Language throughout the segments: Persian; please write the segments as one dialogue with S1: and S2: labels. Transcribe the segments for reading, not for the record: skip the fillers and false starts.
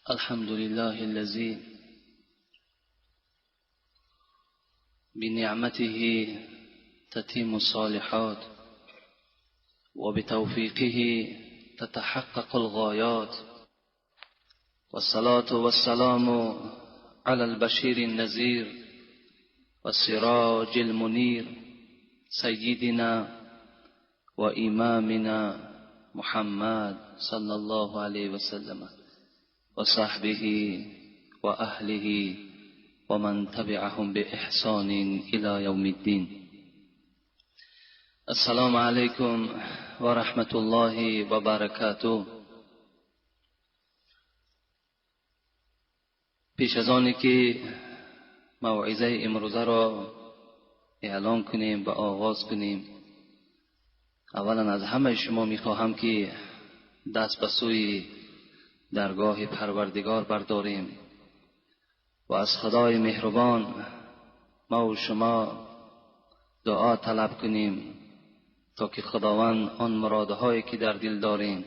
S1: الحمد لله الذي بنعمته تتم الصالحات وبتوفيقه تتحقق الغايات، والصلاة والسلام على البشير النذير والسراج المنير سيدنا وإمامنا محمد صلى الله عليه وسلم وصحبه وأهله ومن تبعهم بإحسان إلى يوم الدين. السلام عليكم ورحمة الله وبركاته. پیش از آنی که موعظه امروزه را اعلان کنیم و آغاز کنیم، اولا از همه شما میخواهم که دست به سوی درگاه پروردگار برداریم و از خدای مهربان ما و شما دعا طلب کنیم تا که خداوند آن مرادهایی که در دل داریم،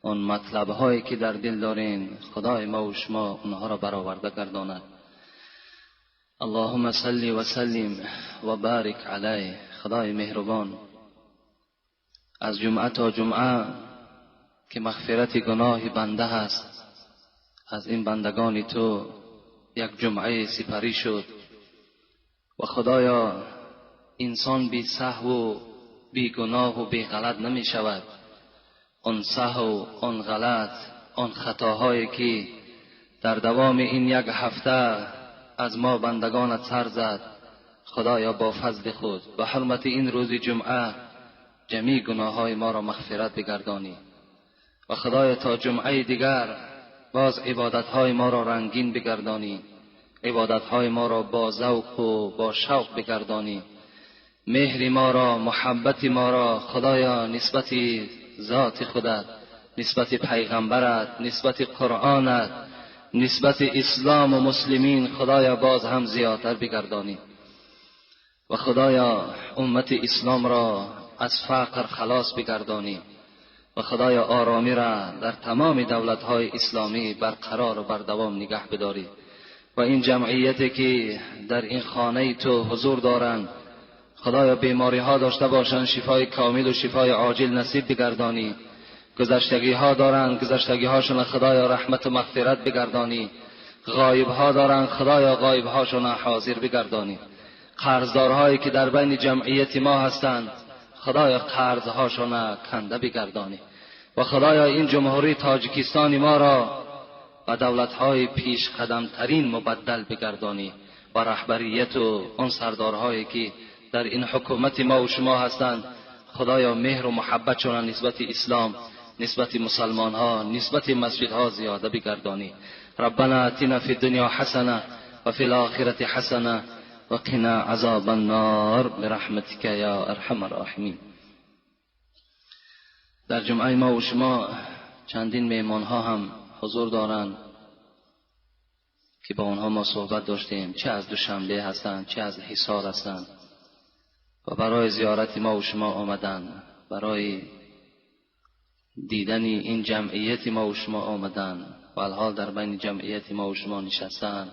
S1: آن مطلبهایی که در دل داریم، خدای ما و شما اونها را برآورده گرداند. اللهم صل و سلم و بارک علیه. خدای مهربان، از جمعه تا جمعه که مغفرت گناه بنده هست، از این بندگان تو یک جمعه سپری شد و خدایا انسان بی سهو و بی گناه و بی غلط نمی شود. آن سهو، آن غلط، آن خطاهایی که در دوام این یک هفته از ما بندگانت سر زد، خدایا با فضل خود و حرمت این روز جمعه جمیع گناههای ما را مغفرت بگردانی و خدایا تا جمعه دیگر باز عبادتهای ما را رنگین بگردانی، عبادتهای ما را با ذوق و با شوق بگردانی، مهر ما را، محبت ما را خدایا نسبت ذات خودت، نسبت پیغمبرت، نسبت قرآنت، نسبت اسلام و مسلمین خدایا باز هم زیادتر بگردانی و خدایا امت اسلام را از فقر خلاص بگردانی و خدایا آرامی را در تمام دولت‌های اسلامی برقرار و بردوام نگه بداری و این جمعیتی که در این خانه تو حضور دارند خدایا بیماری ها داشته باشند، شفای کامل و شفای عاجل نصیب بگردانی. گذشتگی ها دارند، گذشتگی هاشون خدایا رحمت و مغفرت بگردانی. غایب ها دارند، خدایا غایب هاشون حاضر بگردانی. قرضدارهایی که در بین جمعیت ما هستند خدایا قرضهاشون کنده بگردانی و خدایا این جمهوری تاجیکستان ما را و دولت‌های پیش قدم ترین مبدل بگردانی و رهبریت و آن سردارهایی که در این حکومت ما و شما هستند خدایا مهر و محبتشون نسبت اسلام، نسبت مسلمان ها، نسبت مسجد ها زیاده بگردانی. ربنا اتنا فی الدنیا حسنه و فی الاخره حسنه و قنا عذاب النار برحمتک یا ارحم الراحمین. در جمعه ما و شما چندین میهمان ها هم حضور دارند که با آنها ما صحبت داشتیم، چه از دوشنبه هستند چه از حصار هستند و برای زیارت ما و شما آمدند، برای دیدن این جمعیت ما و شما آمدند و الحال در بین جمعیت ما و شما نشستند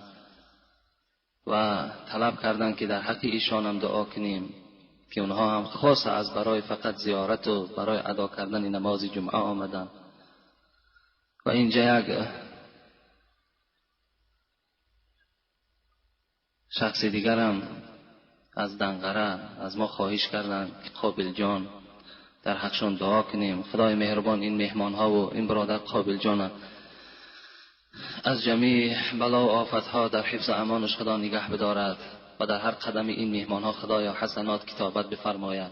S1: و طلب کردند که در حق ایشان هم دعا کنیم که اونها هم خاص از برای فقط زیارت و برای ادا کردن نماز جمعه آمدند. و اینجا یک شخص دیگر هم از دنقره از ما خواهش کردند که قابل جان در حقشان دعا کنیم. خدای مهربان این مهمان ها و این برادر قابل جان از جمیع بلا و آفت ها در حفظ امانش خدا نگه بدارد و در هر قدم این مهمان ها خدایا حسنات کتابت بفرماید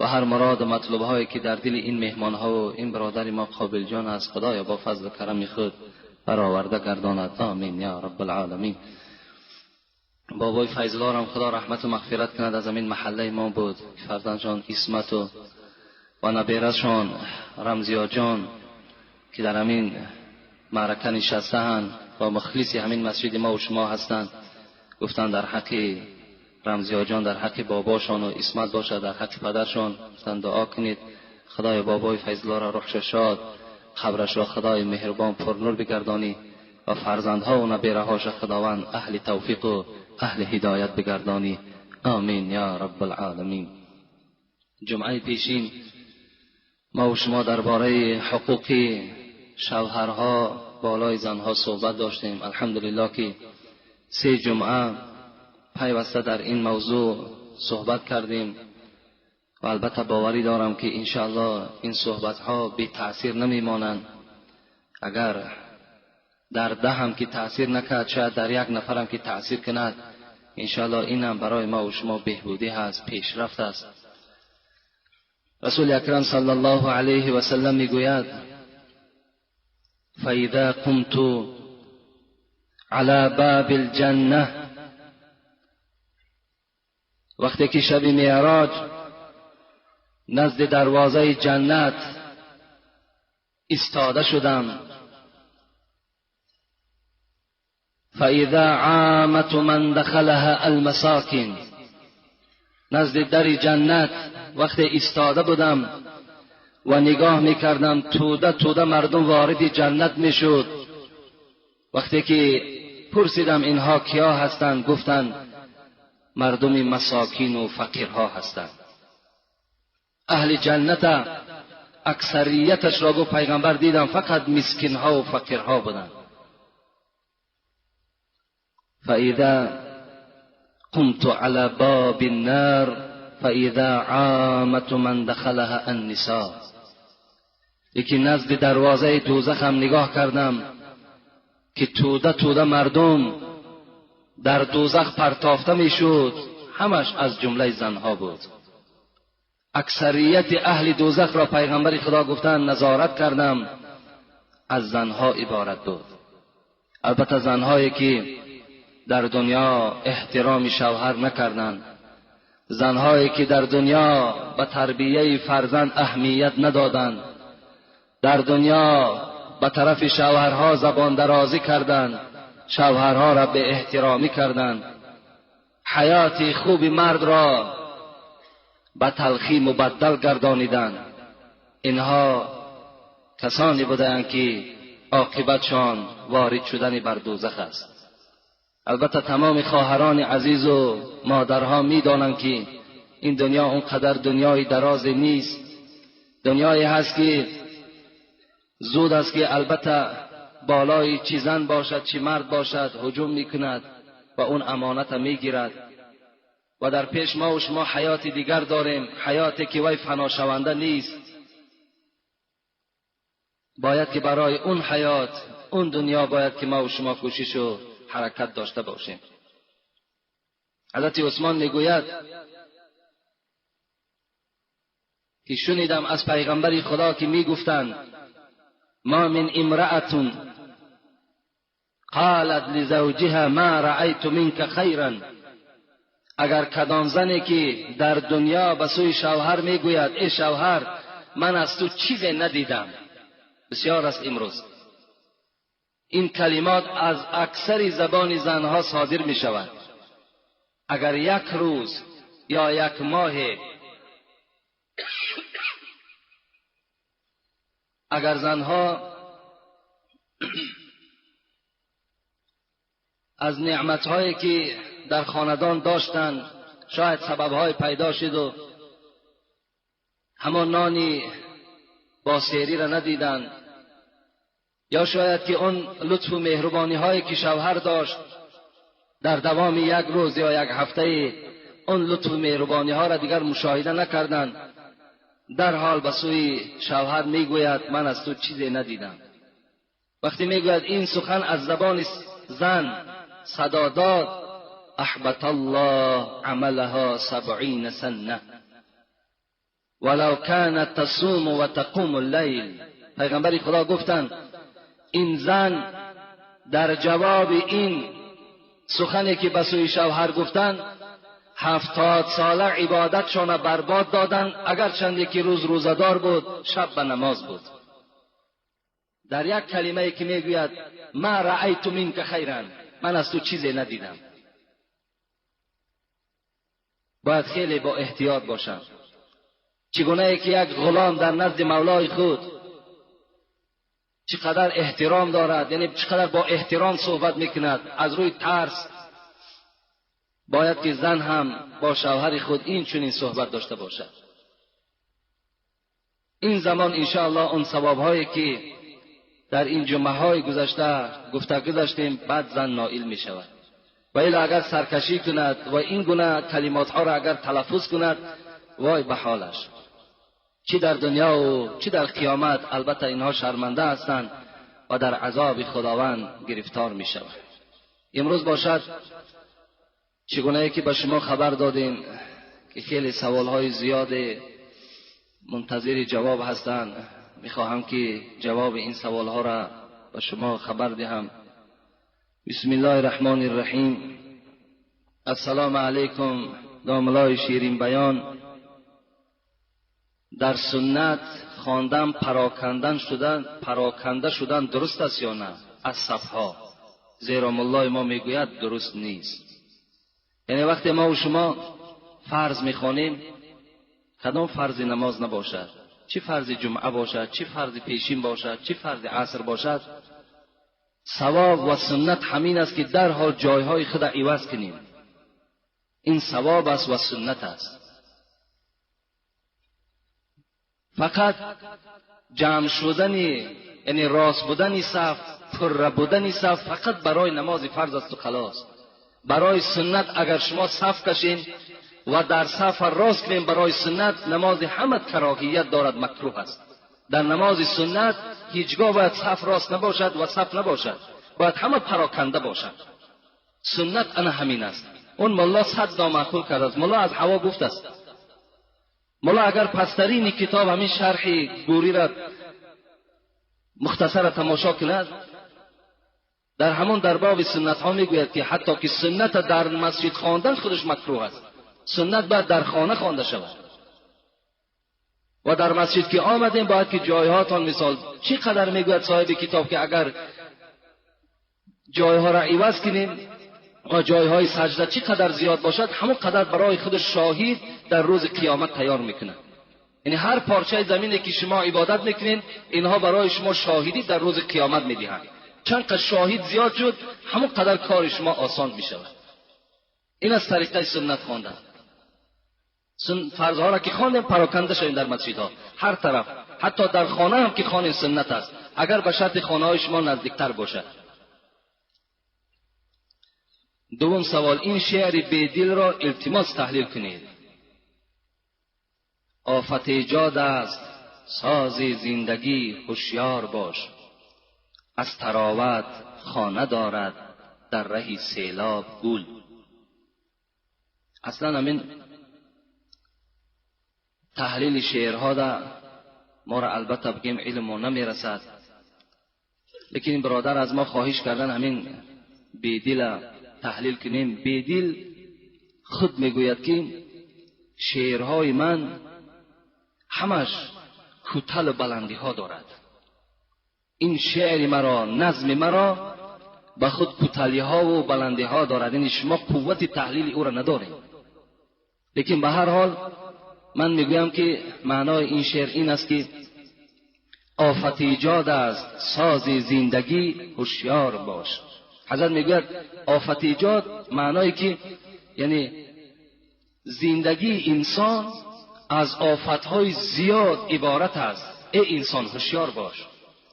S1: و هر مراد و مطلب هایی که در دل این مهمان ها و این برادر ما قابل جان است خدایا با فضل و کرم خود برآورده گرداند. آمین یا رب العالمین. بابای فیض‌الله هم خدا رحمت و مغفرت کند، از همین محله ما بود. فرزندشان اسمت و نبیرشان رمزیا جان که در همین معرکه نشسته‌اند و مخلصی همین مسجد ما و شما هستند، گفتند در حق رمزیا جان، در حق باباشان و اسمت باشد، در حق پدرشان گفتند دعا کنید خدای بابای فیض‌الله را روحش شاد، قبرش را خدای مهربان پرنور بگردانی و فرزندها و نبیرهاش خداوند اهل توفیق و اهل هدایت بگردانی. آمین یا رب العالمین. جمعه پیشین ما و شما درباره حقوق شوهرها بالای زنها صحبت داشتیم. الحمدلله که 3 جمعه پیوسته در این موضوع صحبت کردیم و البته باوری دارم که انشاءالله این صحبت ها بی تأثیر نمیمانند. اگر در 10 هم که تأثیر نکرد، شاید در 1 نفر هم که تأثیر کند، انشاءالله این هم برای ما و شما بهبودی هست، پیشرفت است. رسول اکرم صلی الله علیه و سلم میگوید فاذا قمت على باب الجنه، وقتی که شب معراج نزد دروازه جنت ایستاده شدم، فاذا عامت من دخلها المساکن، نزد در جنت وقتی ایستاده بودم و نگاه میکردم توده توده مردم وارد جنت میشد. وقتی که پرسیدم اینها کیا هستند، گفتند مردم مساکین و فقیرها هستند. اهل جنت اکثریتش را گفت پیغمبر دیدم فقط مسکینها و فقیرها بودند. فاذا قمت على باب النار فاذا عامت من دخلها النساء، لیکن نزد دروازه دوزخ هم نگاه کردم که توده توده مردم در دوزخ پرتافته میشد، همش از جمله زنها بود. اکثریت اهل دوزخ را پیغمبر خدا گفتند نظارت کردم، از زنها عبارت بود. البته زنهایی که در دنیا احترام شوهر نکردند، زنهایی که در دنیا به تربیه فرزند اهمیت ندادند، در دنیا به طرف شوهرها زبان درازی کردند، شوهرها را به احترامی کردند، حیات خوب مرد را به تلخی مبدل گردانیدند. اینها کسانی بودند که عاقبتشان وارد شدن بر دوزخ است. البته تمام خواهران عزیز و مادرها میدانند که این دنیا اونقدر دنیای درازی نیست. دنیایی هست که زود است که البته بالای چی زن باشد چی مرد باشد هجوم میکند و اون امانت میگیرد و در پیش ما و شما حیات دیگر داریم، حیاتی که وی فنا شونده نیست. باید که برای اون حیات، اون دنیا باید که ما و شما کوشش و حرکت داشته باشیم. حضرت عثمان میگوید که شنیدم از پیغمبر خدا که میگفتند ما من امرأة قالت لزوجها ما رأيت منك خيرا، اگر کدام زنی که در دنیا به سوی شوهر میگوید ای شوهر من از تو چیزی ندیدم، بسیار است امروز این کلمات از اکثر زبان زنها صادر می شود. اگر 1 روز یا 1 ماه اگر زنها از نعمتهایی که در خاندان داشتند شاید سببهای پیدا شد و همان نانی با سیری را ندیدند، یا شاید که اون لطف و مهربانی هایی که شوهر داشت در دوام 1 روز یا 1 هفته اون لطف و مهربانی ها را دیگر مشاهده نکردند، در حال به سوی شوهر میگوید من از تو چیزی ندیدم. وقتی میگوید این سخن از زبان زن صدا داد، احبط الله عملها 70 سنه ولو كانت تصوم و تقوم الليل. پیغمبر خدا گفتند این زن در جواب این سخنی که به سوی شوهر گفتند 70 ساله عبادتشان برباد دادند، اگر چند که روز روزدار بود، شب به نماز بود. در 1 کلمه که میگوید ما رأیت منک خیرا، من از تو چیزی ندیدم. باید خیلی با احتیاط باشم. چگونه که 1 غلام در نزد مولای خود، چقدر احترام دارد، یعنی چقدر با احترام صحبت میکند. از روی ترس باید که زن هم با شوهر خود این چنین صحبت داشته باشد. این زمان انشاءالله اون ثواب‌هایی که در این جمعه‌های گذشته گفتگو داشتیم بعد زن نائل می شود. و الا اگر سرکشی کند و این گونه کلمات‌ها را اگر تلفظ کند، وای به حالش، چی در دنیا و چی در قیامت. البته اینها شرمنده هستند و در عذاب خداوند گرفتار می شود. امروز باشد چگونه که به شما خبر دادیم که خیلی سوال‌های زیاد منتظر جواب هستند. میخواهم که جواب این سوال‌ها را به شما خبر دهم. بسم الله الرحمن الرحیم. السلام علیکم داملای شیرین بیان. در سنت خواندن پراکنده شدن درست است یا نه از صفها؟ زیرا مولای ما میگوید درست نیست. یعنی وقتی ما و شما فرض میخوانیم، کدام فرض نماز نباشد، چی فرض جمعه باشد، چی فرض پیشین باشد، چی فرض عصر باشد، ثواب و سنت همین است که در حال جایهای خود عوض کنیم. این ثواب است و سنت است. فقط جمع شدنی، یعنی راست بودنی صف، پر بودنی صف فقط برای نماز فرض است و خلاص. برای سنت اگر شما صف کشین و در صف راست کنین، برای سنت نماز همه کراهیت دارد، مکروه است. در نماز سنت هیچگاه باید صف راست نباشد و صف نباشد، باید همه پراکنده باشد. سنت انا همین است. اون مولا صد نامعقول کرده است. مولا از هوا گفت است. مولا اگر پسترین کتاب همین شرح گوری را مختصر تماشا کند، در همون در باب سنت ها میگوید که حتی که سنت در مسجد خواندن خودش مکروه است. سنت باید در خانه خوانده شود. و در مسجد که آمدیم باید که جایهاتان، مثال چقدر میگوید صاحب کتاب که اگر جایها را عوض کنیم و جایهای سجده چقدر زیاد باشد، همون قدر برای خود شاهد در روز قیامت تیار میکنه. یعنی هر پارچه زمینی که شما عبادت میکنین، اینها برای شما شاهدی در روز قیامت میدهند. چند قدر شاهد زیاد شد، همون قدر کار شما آسان میشود. این از طریقه سنت خواندن. فرضها را که خواندیم پراکنده شویم در مسجدها هر طرف، حتی در خانه هم که خواندیم سنت است، اگر به شرط خانه های شما نزدیکتر باشد. دوم سوال، این شعر بیدل را التماس تحلیل کنید. آفت ایجاد است ساز زندگی، هوشیار باش. از تراوت خانه دارد در ره سیلاب گل. اصلا همین تحلیل شعرها دا ما را البته بگیم علم ما نمیرسد، لیکن برادر از ما خواهش کردن همین بیدل تحلیل کنیم. بیدل خود میگوید که شعرهای من همش کوتاه و بلندی ها دارد. این شعر مرا، نظم مرا به خود کوتاهی ها و بلندی ها دارد. یعنی شما قوت تحلیل او را ندارید. لیکن به هر حال من میگویم که معنای این شعر این است که آفت ایجاد است ساز زندگی، هوشیار باش. حضرت میگوید آفت ایجاد معنایی که یعنی زندگی انسان از آفتهای زیاد عبارت است. ای انسان هوشیار باش.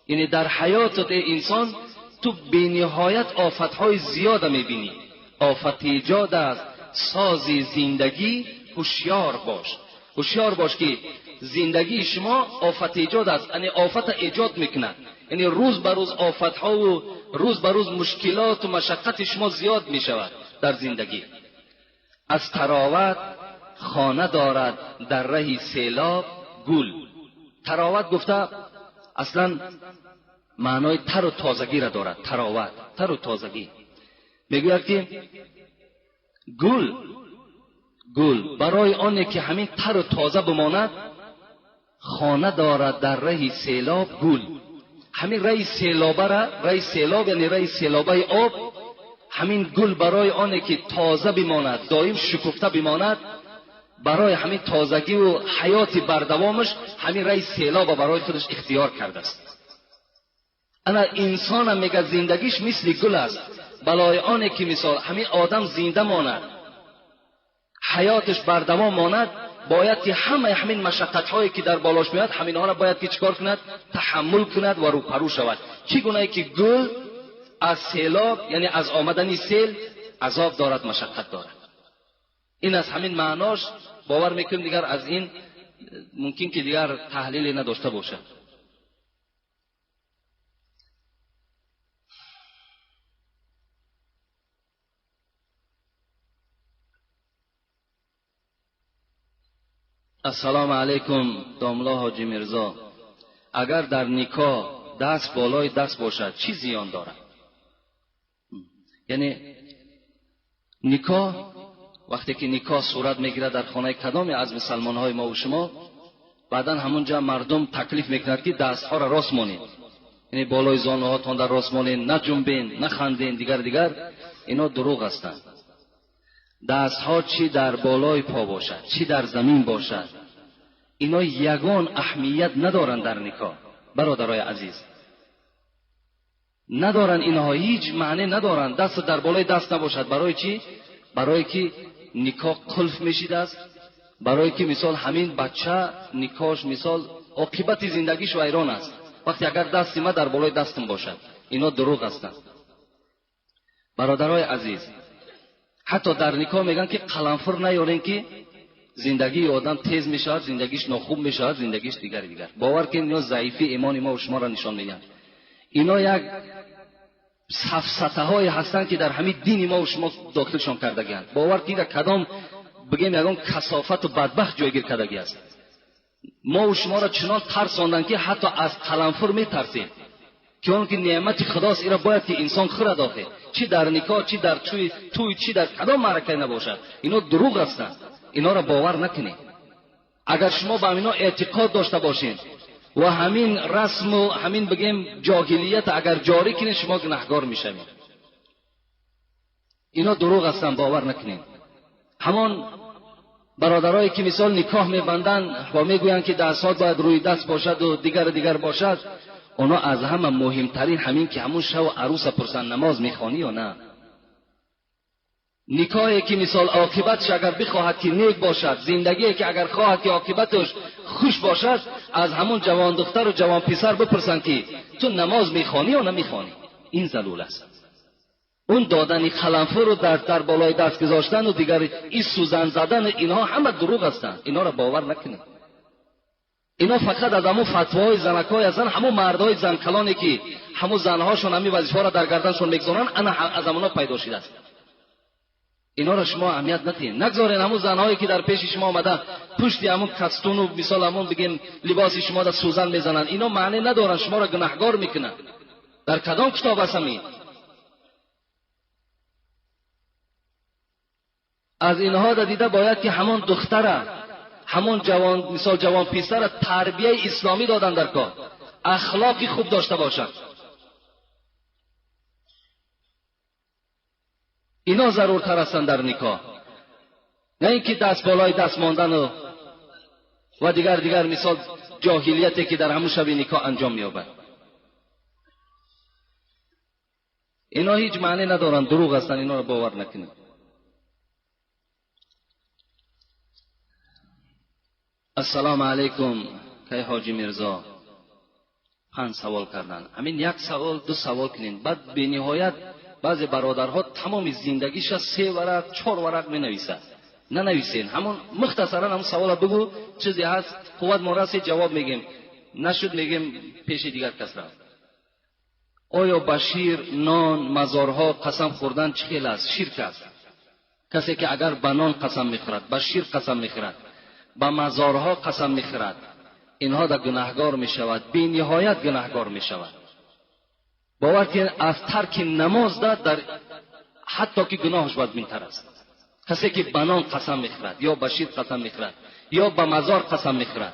S1: یعنی در حیاتت ای انسان تو بی‌نهایت آفتهای زیاد میبینی. آفت ایجاد است ساز زندگی، هوشیار باش. هوشیار باش که زندگی شما آفت ایجاد است، یعنی آفت ایجاد میکنه. یعنی روز به روز آفت ها و روز به روز مشکلات و مشقت شما زیاد میشود در زندگی. از تراوت خانه دارد در ره سیلاب گل. تراوت گفته اصلا معنای تر و تازگی را دارد. تراوت تر و تازگی. میگوید که گل برای آنه که همین تر و تازه بماند، خانه دارد در ره سیلاب گل. همین ره سیلاب را، ره سیلاب یعنی ره سیلابه آب، همین گل برای آنه که تازه بماند، دائم شکفته بماند، برای همین تازگی و حیات بردوامش همین ره سیلاب برای خودش اختیار کرده است. انا انسان هم میگه زندگیش مثل گل است. بلای آنه که مثال همین آدم زنده ماند، حیاتش بردوام ماند، باید که همین مشقت هایی که در بالاش میاد همین ها را باید که چیکار کند؟ تحمل کند و روپرو شود. چگونه که گل از سیلاب، یعنی از آمدن سیل، عذاب دارد، مشقت دارد. این از همین معناش باور میکنم دیگر از این ممکن که دیگر تحلیلی نداشته باشد. السلام علیکم داملا حاجی میرزا، اگر در نکاح دست بالای دست باشد چی زیان دارد؟ یعنی نکاح وقتی که نکاح صورت میگیرد در خانه کدام از مسلمان های ما و شما، بعدا همونجا مردم تکلیف میکند که دست ها را راست مانید، یعنی بالای زانو هاتون در راست مانید، نه جنبین، نه خندین، دیگر اینا دروغ هستند. دست ها چی در بالای پا باشد چی در زمین باشد، اینا یگان اهمیت ندارند در نکاح. برادرای عزیز ندارند، اینها هیچ معنی ندارند. دست در بالای دست نباشد. برای چی؟ برای که نکاح قلف میشید است، برای که مثال همین بچه نکاحش مثال عاقبت زندگیش ویران است وقتی اگر دست ما در بالای دستم باشد. اینا دروغ هستند. برادرای عزیز حتی در نکاح میگن که قلنفر نیارین که زندگی آدم تیز میشود، زندگیش ناخوب میشود، زندگیش دیگر. باور کنید اینا ضعیفی ایمان ما و شما را نشان میدن. اینا یک سفسطه های هستند که در همین دین ما و شما داخلشان کردگیند. باور کنید کدام بگیم یگان کثافت و بدبخت جایگیر کردگی است. ما و شما را چنان ترساندن که حتی از قلنفر میترسیم که اون که نعمت خداست، اینا باید که انسان خورد آخه، چی در نکاح، چی در توی، چی در کدام معرکه نباشد. اینا دروغ هستند. اینا را باور نکنید. اگر شما با اینا اعتقاد داشته باشین و همین رسم و همین بگیم جاهلیت اگر جاری کنید، شما گناهکار میشوید. اینا دروغ هستند، باور نکنید. همان برادرایی که مثال نکاح میبندن و میگویند که دستات باید روی دست باشد و دیگر باشد، اونا از همه مهمترین همین که همون شو عروس پرسن نماز میخوانی یا نه. نکاحی که مثال عاقبتش اگر بخواهد که نیک باشد، زندگی که اگر خواهد که عاقبتش خوش باشد، از همون جوان دختر و جوان پسر بپرسن که تو نماز میخوانی یا نمیخوانی. این ضلول است. اون دادن قلنفر رو در بالای دست گذاشتن و دیگر این سوزن زدن، اینها همه دروغ هستند. اینا را باور نکنید. اینا فقط از همون فتواهای زنکای هستن، همون مردهای زنکلانی که همون زنهاشون همین وظیفه را در گردنشون میگذارن، انا از همونا پیدا شده است. اینا را شما اهمیت ندید. نگذارین همون زنهایی که در پیش شما آمده پشت همون کستون و مثال همون بگیم لباس شما را سوزن میزنن، اینا معنی ندارن، شما را گناهکار میکنن. در کدام کتاب هست همین؟ از اینها دیده باید که همون دختره، همون جوان مثال جوان پسر تربیه اسلامی دادن در کار، اخلاقی خوب داشته باشند. اینا ضرورتر هستند در نکاح، نه اینکه دست بالای دست ماندن و دیگر مثال جاهلیتی که در همون شب نکاح انجام می‌یابد. اینا هیچ معنی ندارن، دروغ هستند. اینا رو باور نکنید. السلام علیکم که حاجی میرزا 5 سوال کردن. همین یک سوال 2 سوال کنین، بعد به نهایت بعضی برادرها تمام زندگیش 3 ورق 4 ورق می نویسند. ننویسین، همون مختصرا همون سوال بگو، چیزی هست قوت ما راست جواب میگیم، نشد میگیم پیش دیگر کس را. آیا بشیر نان مزارها قسم خوردن چه خیلی است؟ شرک است. کسی که اگر به نان قسم میخورد، به شیر قسم میخورد، به مزارها قسم میخورد، اینها در گناهکار میشود، بی نهایت گناهکار میشود. باور کنید از ترک نماز در حتی که گناهش بدتر است. کسی که به نان قسم میخورد یا به شیر قسم میخورد یا به مزار قسم میخورد،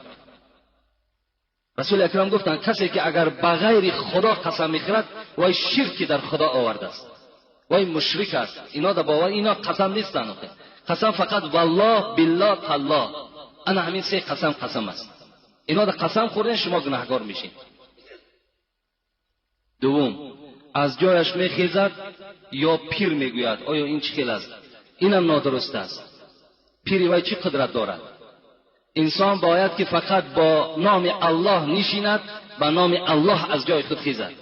S1: رسول اکرم گفتند کسی که اگر به غیر خدا قسم میخورد وای شرکی در خدا آورده است، وای مشرک است. اینا در باور اینا قسم نیستند. قسم فقط والله بالله تالله، انا همین 3 قسم است. اینا در قسم خوردن شما گناهکار میشین. دوم، از جایش میخیزد یا پیر میگوید. آیا این چه خیل است؟ اینم نادرست است. پیر وای چه قدرت دارد؟ انسان باید که فقط با نام الله نشیند، با نام الله از جای خود خیزد.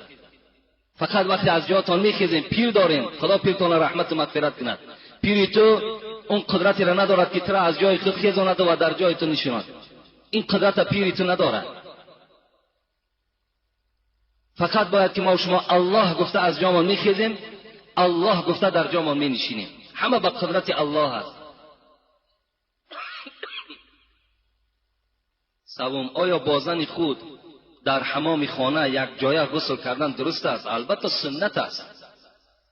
S1: فقط وقتی از جایتان میخیزیم پیر داریم، خدا پیرتان رحمت و مغفرت کند. پیر تو اون قدرتی را ندارد که تو از جای خود خیزاند و در جای تو نشیند. این قدرت پیر تو ندارد. فقط باید که ما و شما الله گفته از جامون میخیزیم، الله گفته در جامون مینشینیم. همه به قدرت الله است. سوم، آیا با زن خود در حمام خانه یک جای غسل کردن درست است؟ البته سنت است.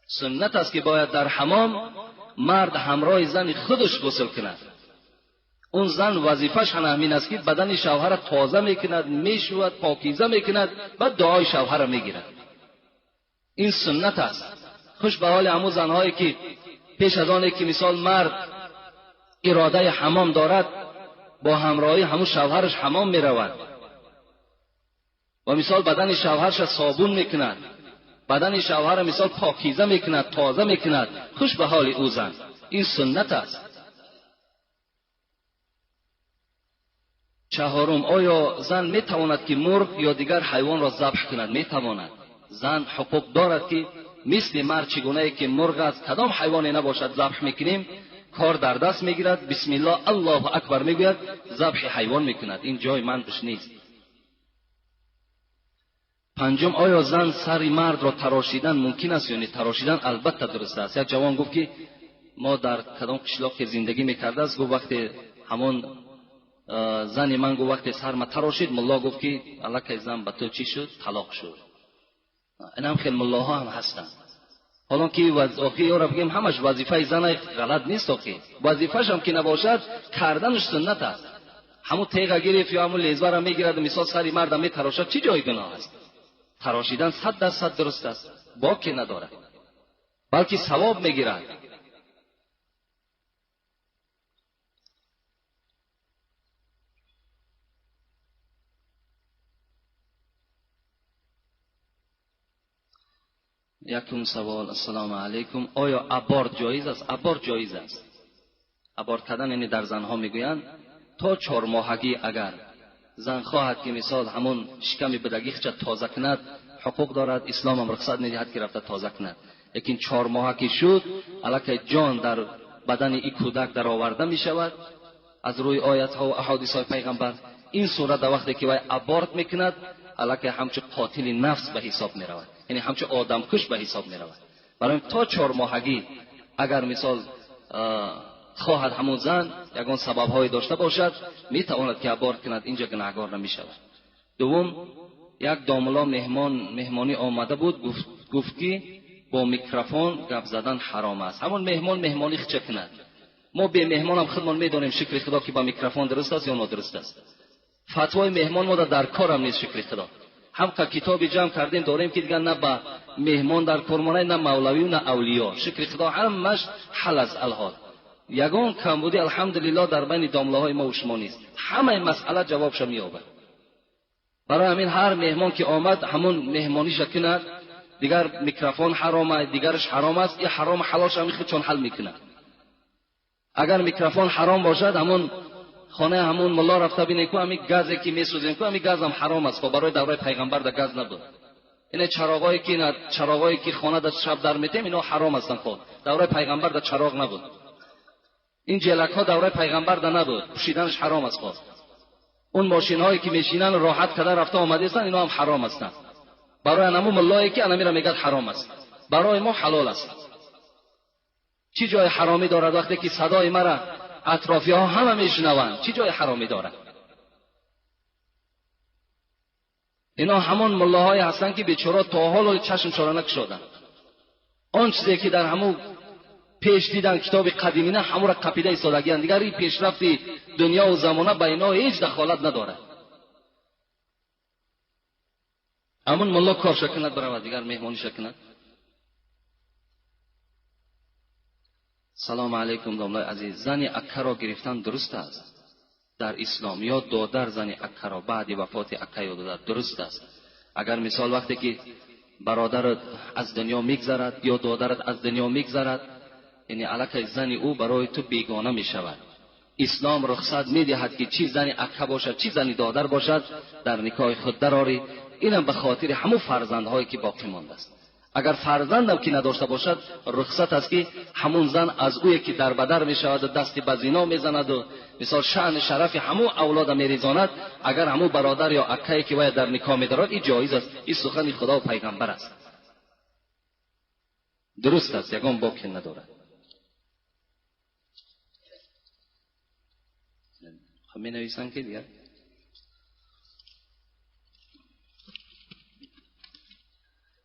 S1: سنت است که باید در حمام مرد همراه زن خودش غسل کند. اون زن وظیفش همین است که بدن شوهر تازه میکند، میشود، پاکیزه میکند، بعد دعای شوهر میگیرد. این سنت است. خوش به حال همون زنهایی که پیش از آنه که مثال مرد اراده حمام دارد، با همراهی همون شوهرش حمام میرود و مثال بدن شوهرش صابون میکند، بدن شوهر مثال پاکیزه میکند، تازه میکند. خوش به حال او زن. این سنت است. چهارم، آیا زن میتواند که مرغ یا دیگر حیوان را ذبح کند؟ میتواند. زن حقوق دارد که مثل مرد چگونه که مرغ از کدام حیوانی نباشد ذبح میکنیم، کار در دست میگیرد، بسم الله الله اکبر میگوید، ذبح حیوان میکند. این جای منش نیست. پنجم، آیا زن سر مرد را تراشیدن ممکن است یا نه؟ تراشیدن البته درست است. یک جوان گفت که ما در کدام قشلاق زندگی میکرده است، گفت وقتی همون زن من گفت وقتی سر ما تراشید، ملا گفت که الکی زن به تو چی شد؟ طلاق شد. این هم خیلی ملاها هم هستن. حالا که آخی یا را بگیم همش وظیفه زن غلط نیست. آخی وظیفهش هم که نباشد کردنش سنت است. همون تیغ گرفت یا همون لیزور را میگیرد و مثال سری مرد میتراشد، چی جای گناه است؟ تراشیدن 100% درست است، باکی ندارد، بلکه ثواب میگیرد. یکم سوال. السلام علیکم، آیا ابورت جایز است؟ ابورت جایز است. ابورت کردن یعنی در زنها میگویند تا 4 ماهگی اگر زن خواهد که مثال همون شکم بدگی خچ تازه کند، حقوق دارد. اسلام هم رخصت میدهد که رفته تازه کند. لیکن 4 ماهگی شد، الکی جان در بدن این کودک در آورده می شود از روی آیات ها و احادیث های پیغمبر. این صورت در وقتی که وی ابورت میکند، الکی همچون قاتل نفس به حساب می رود، یعنی همچون آدم کش به حساب می رود. برای تا 4 ماهگی اگر مثال خواهد همون زن یگان سبب های داشته باشد، می تواند که ابورت کند، اینجا گناهگار نمی شود. دوم، یک داملا مهمانی آمده بود، گفت که با میکروفون گپ زدن حرام است. همون مهمانی چه کند؟ ما به مهمان هم خودمان میدونیم شکر خدا که با میکروفون درست است یا نادرست است. فتوای مهمان ما در کار هم نیست. شکر خدا هم که کتابی جمع کردیم داریم که دیگر نه با مهمان در کار مانه، نه مولوی و نه اولیا. شکر خدا همش حل از الحال. یگان کمبودی الحمدلله در بین داملاهای ما و شما نیست. همه مسئله جوابش مییابد. برای همین هر مهمان که آمد همون مهمانیش کند، دیگر میکروفون حرامه، دیگرش حرام است. این حرام حلالش هم چون حل میکنه. اگر میکروفون حرام باشد، همون خانه همون ملا رفته بینه که همین گازی که میسوزیم که همین گاز هم حرام است. برای دوره پیغمبر در گاز نبود. این چراغایی که خانه در شب در میتیم اینا حرام هستن. خود دوره پیغمبر در چراغ نبود. این جلک ها دوره پیغمبر در نبود، پوشیدنش حرام است. خود اون ماشین هایی که میشینن راحت کده رفته آمده هستن، اینا هم حرام هستن. برای همون ملایی که انا میره میگه حرام است، برای ما حلال است. چی جای حرامی دارد وقتی که صدای مرا اطرافی ها همه میشنوند؟ چی جای حرامی دارد؟ اینا همون ملاهای هستن که بیچاره تا حال چشم چاره نکشودن. آن چیزی که در همون پیش دیدن کتاب قدیمی نه، همون را قپیده ایستادگیان. دیگر این پیشرفتی دنیا و زمانه به اینا هیچ دخالت نداره. همون ملا کار شکند برود، دیگر مهمانی شکند. سلام علیکم داملای عزیز، زن اکه را گرفتن درست است در اسلام یا دادر زن اکه را بعد وفات اکه یا دادر درست است؟ اگر مثال وقتی که برادرت از دنیا میگذرد یا دادرت از دنیا میگذرد، یعنی علاقه زن او برای تو بیگانه میشود. اسلام رخصت میدهد که چی زنی اکه باشد چی زنی دادر باشد در نکاح خود درآری. اینم به خاطر همون فرزندهایی که باقی مانده است. اگر فرزندم که نداشته باشد رخصت است که همون زن از اویی که در بدر می شود و دستی به زنا میزند و مثال شأن شرف همون اولاد میریزاند، اگر همون برادر یا اکه‌ای که باید در نکاح میدارد این جایز است. این سخن خدا و پیغمبر است، درست است، یگان باقی ندارد. خب می نویسن که دیگر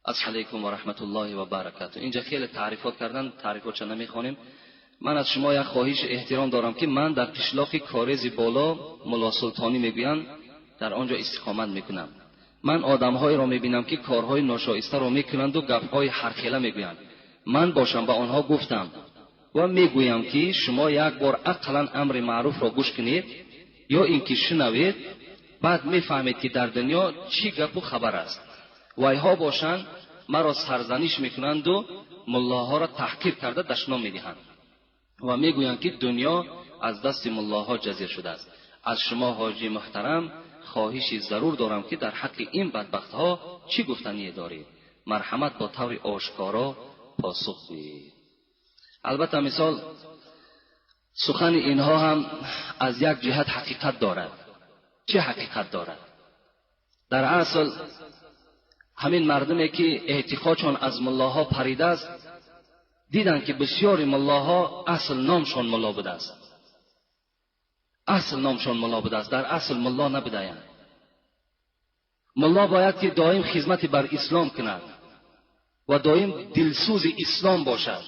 S1: السلام علیکم و رحمت الله و برکاته. اینجا خیلی تعریفات کردن، تعریفات چه نمیخوانیم. من از شما یک خواهش احترام دارم که من در قشلاق کارز بالا ملا سلطانی میگویند در آنجا استقامت میکنم. من آدمهایی را میبینم که کارهای ناشایسته را میکنند و گپهای هرخیله میگویند. من باشم به آنها گفتم و میگویم که شما یک بار عقلا امر معروف را گوش کنید یا اینکه شنوید، بعد میفهمید که در دنیا چی گپ و خبر است. وایها باشند مرا سرزنش میکنند و ملاها را تحقیر کرده دشنام میدهند و میگویند که دنیا از دست ملاها جزیر شده است. از شما حاجی محترم خواهشی ضرور دارم که در حق این بدبختها چی گفتنی دارید؟ مرحمت با طور آشکارا پاسخ دهید. البته مثال سخن اینها هم از یک جهت حقیقت دارد. چه حقیقت دارد؟ در اصل همین مردمی که اعتقادشان از ملاها پریده است دیدن که بسیاری ملاها اصل نامشان ملا بوده است. اصل نامشان ملا بوده است، در اصل ملا نبودند. ملا باید که دائم خدمت بر اسلام کند و دائم دلسوز اسلام باشد.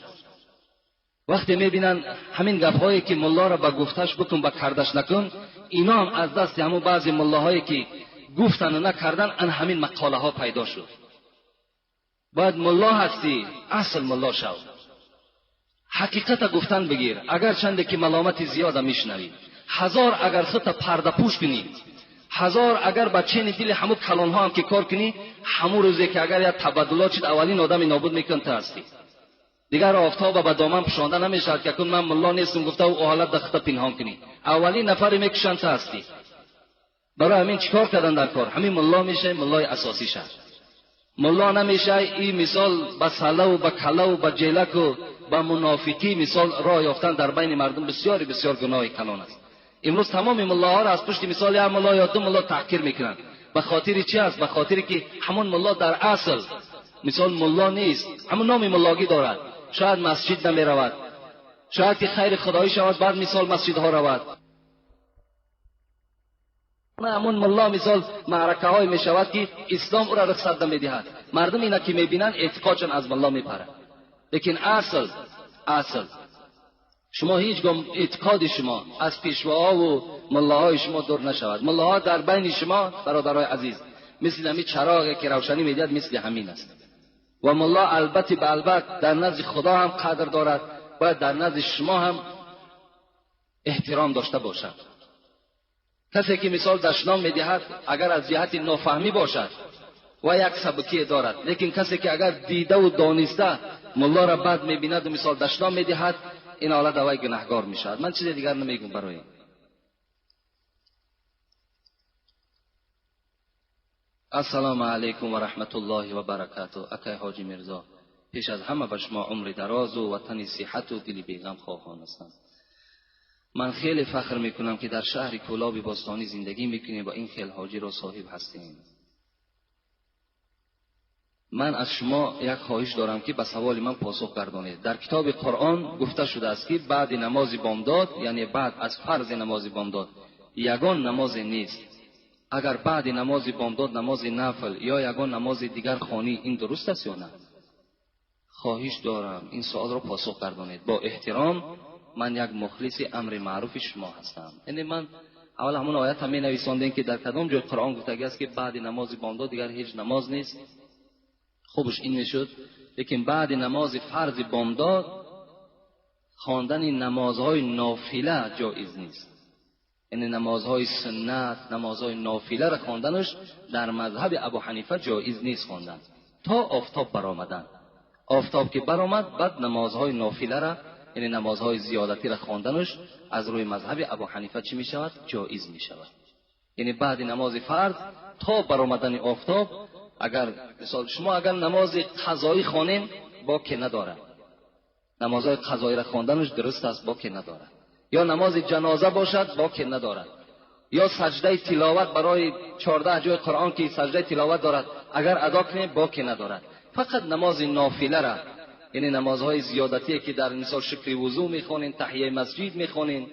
S1: وقتی میبینن همین گپ‌هایی که ملا را به گفتش بکن به کردش نکن، اینا هم از دست همون بعضی ملاهایی که گفتن و نکردن ان همین مقاله ها پیدا شد. باید ملا هستی اصل ملا شو، حقیقت گفتن بگیر. اگر چنده که ملامت زیاده میشنوی، هزار اگر خودت پرده پوش کنی، هزار اگر بچین دل همون کلان ها هم که کار کنی، همون روزی که اگر یا تبدلات شد اولین آدم نابود میکن تو هستی. دیگر آفتاب به دامن پشانده نمیشد که من ملا نیستم گفته و حالت دخت پنهان کنی، اولین نفری میکشن تو هستی. برای همین چیکار کردن در کار؟ همین ملا میشه ملای اساسی شد. ملا نمیشه این مثال به سله و به کله و به جیلک و به منافقی مثال راه یافتن در بین مردم بسیار بسیار گناه کلان است. امروز تمام ملاها را از پشت مثال یا ملا یا دو ملا تحقیر میکنند. به خاطر چی است؟ به خاطر که همون ملا در اصل مثال ملا نیست، همون نام ملاگی دارد. شاید مسجد نمیرود، شاید که خیر خدایی شود بعد مثال مسجدها رود. همون ملا مثال معرکه های می شود که اسلام او را رخصت نمیدهد. مردم اینا که میبینن اعتقادشان از ملا میپره. لیکن اصل شما هیچ گام اعتقاد شما از پیشواها و ملاهای شما دور نشود. ملاها در بین شما برادرای عزیز مثل همین چراغی که روشنی میدهد مثل همین است. و ملا البته به البته در نزد خدا هم قدر دارد، باید در نزد شما هم احترام داشته باشد. کسی که مثال دشنام میدهد اگر از جهت نافهمی باشد و یک سبکی دارد، لیکن کسی که اگر دیده و دانسته ملا را بد میبیند و مثال دشنام میدهد، این حالت اوای گناهگار میشود. من چیز دیگر نمیگم برای این. السلام علیکم و رحمت الله و برکاته. اکای حاجی میرزا، پیش از همه به شما عمر دراز و وطن صحت و دل بیغم خواهان هستم. من خیلی فخر میکنم که در شهر کولاب باستانی زندگی میکنیم و این خیل حاجی را صاحب هستیم. من از شما یک خواهش دارم که به سوال من پاسخ گردانید. در کتاب قرآن گفته شده است که بعد نماز بامداد، یعنی بعد از فرض نماز بامداد، یگان نماز نیست. اگر بعد نماز بامداد نماز نفل یا یگان نماز دیگر خوانی، این درست است یا نه؟ خواهش دارم این سوال را پاسخ گردانید. با احترام، من یک مخلص امر معروف شما هستم. یعنی من اول همون آیت هم می نویساندین که در کدام جای قرآن گفته است که بعد نماز بامداد دیگر هیچ نماز نیست. خوبش این میشد، لیکن بعد نماز فرض بامداد خواندن نمازهای نافله جایز نیست. یعنی نمازهای سنت، نمازهای نافله را خواندنش در مذهب ابو حنیفه جایز نیست خواندن. تا آفتاب برآمدن. آفتاب که برآمد بعد نمازهای نافله را یعنی نمازهای زیادتی را خواندنش از روی مذهب ابو حنیفه چی می شود؟ جایز می شود. یعنی بعد نماز فرض تا برآمدن آفتاب، اگر مثال شما اگر نماز قضایی خوانین باکی نداره، نمازهای قضایی را خواندنش درست است، باکی نداره. یا نماز جنازه باشد باکی نداره. یا سجده تلاوت برای 14 جای قرآن که سجده تلاوت دارد اگر ادا کنیم باکی ندارد. فقط نماز نافله را یعنی نمازهای زیادتی که در مثال شکر وضو میخوانین، تحیه مسجد میخوانین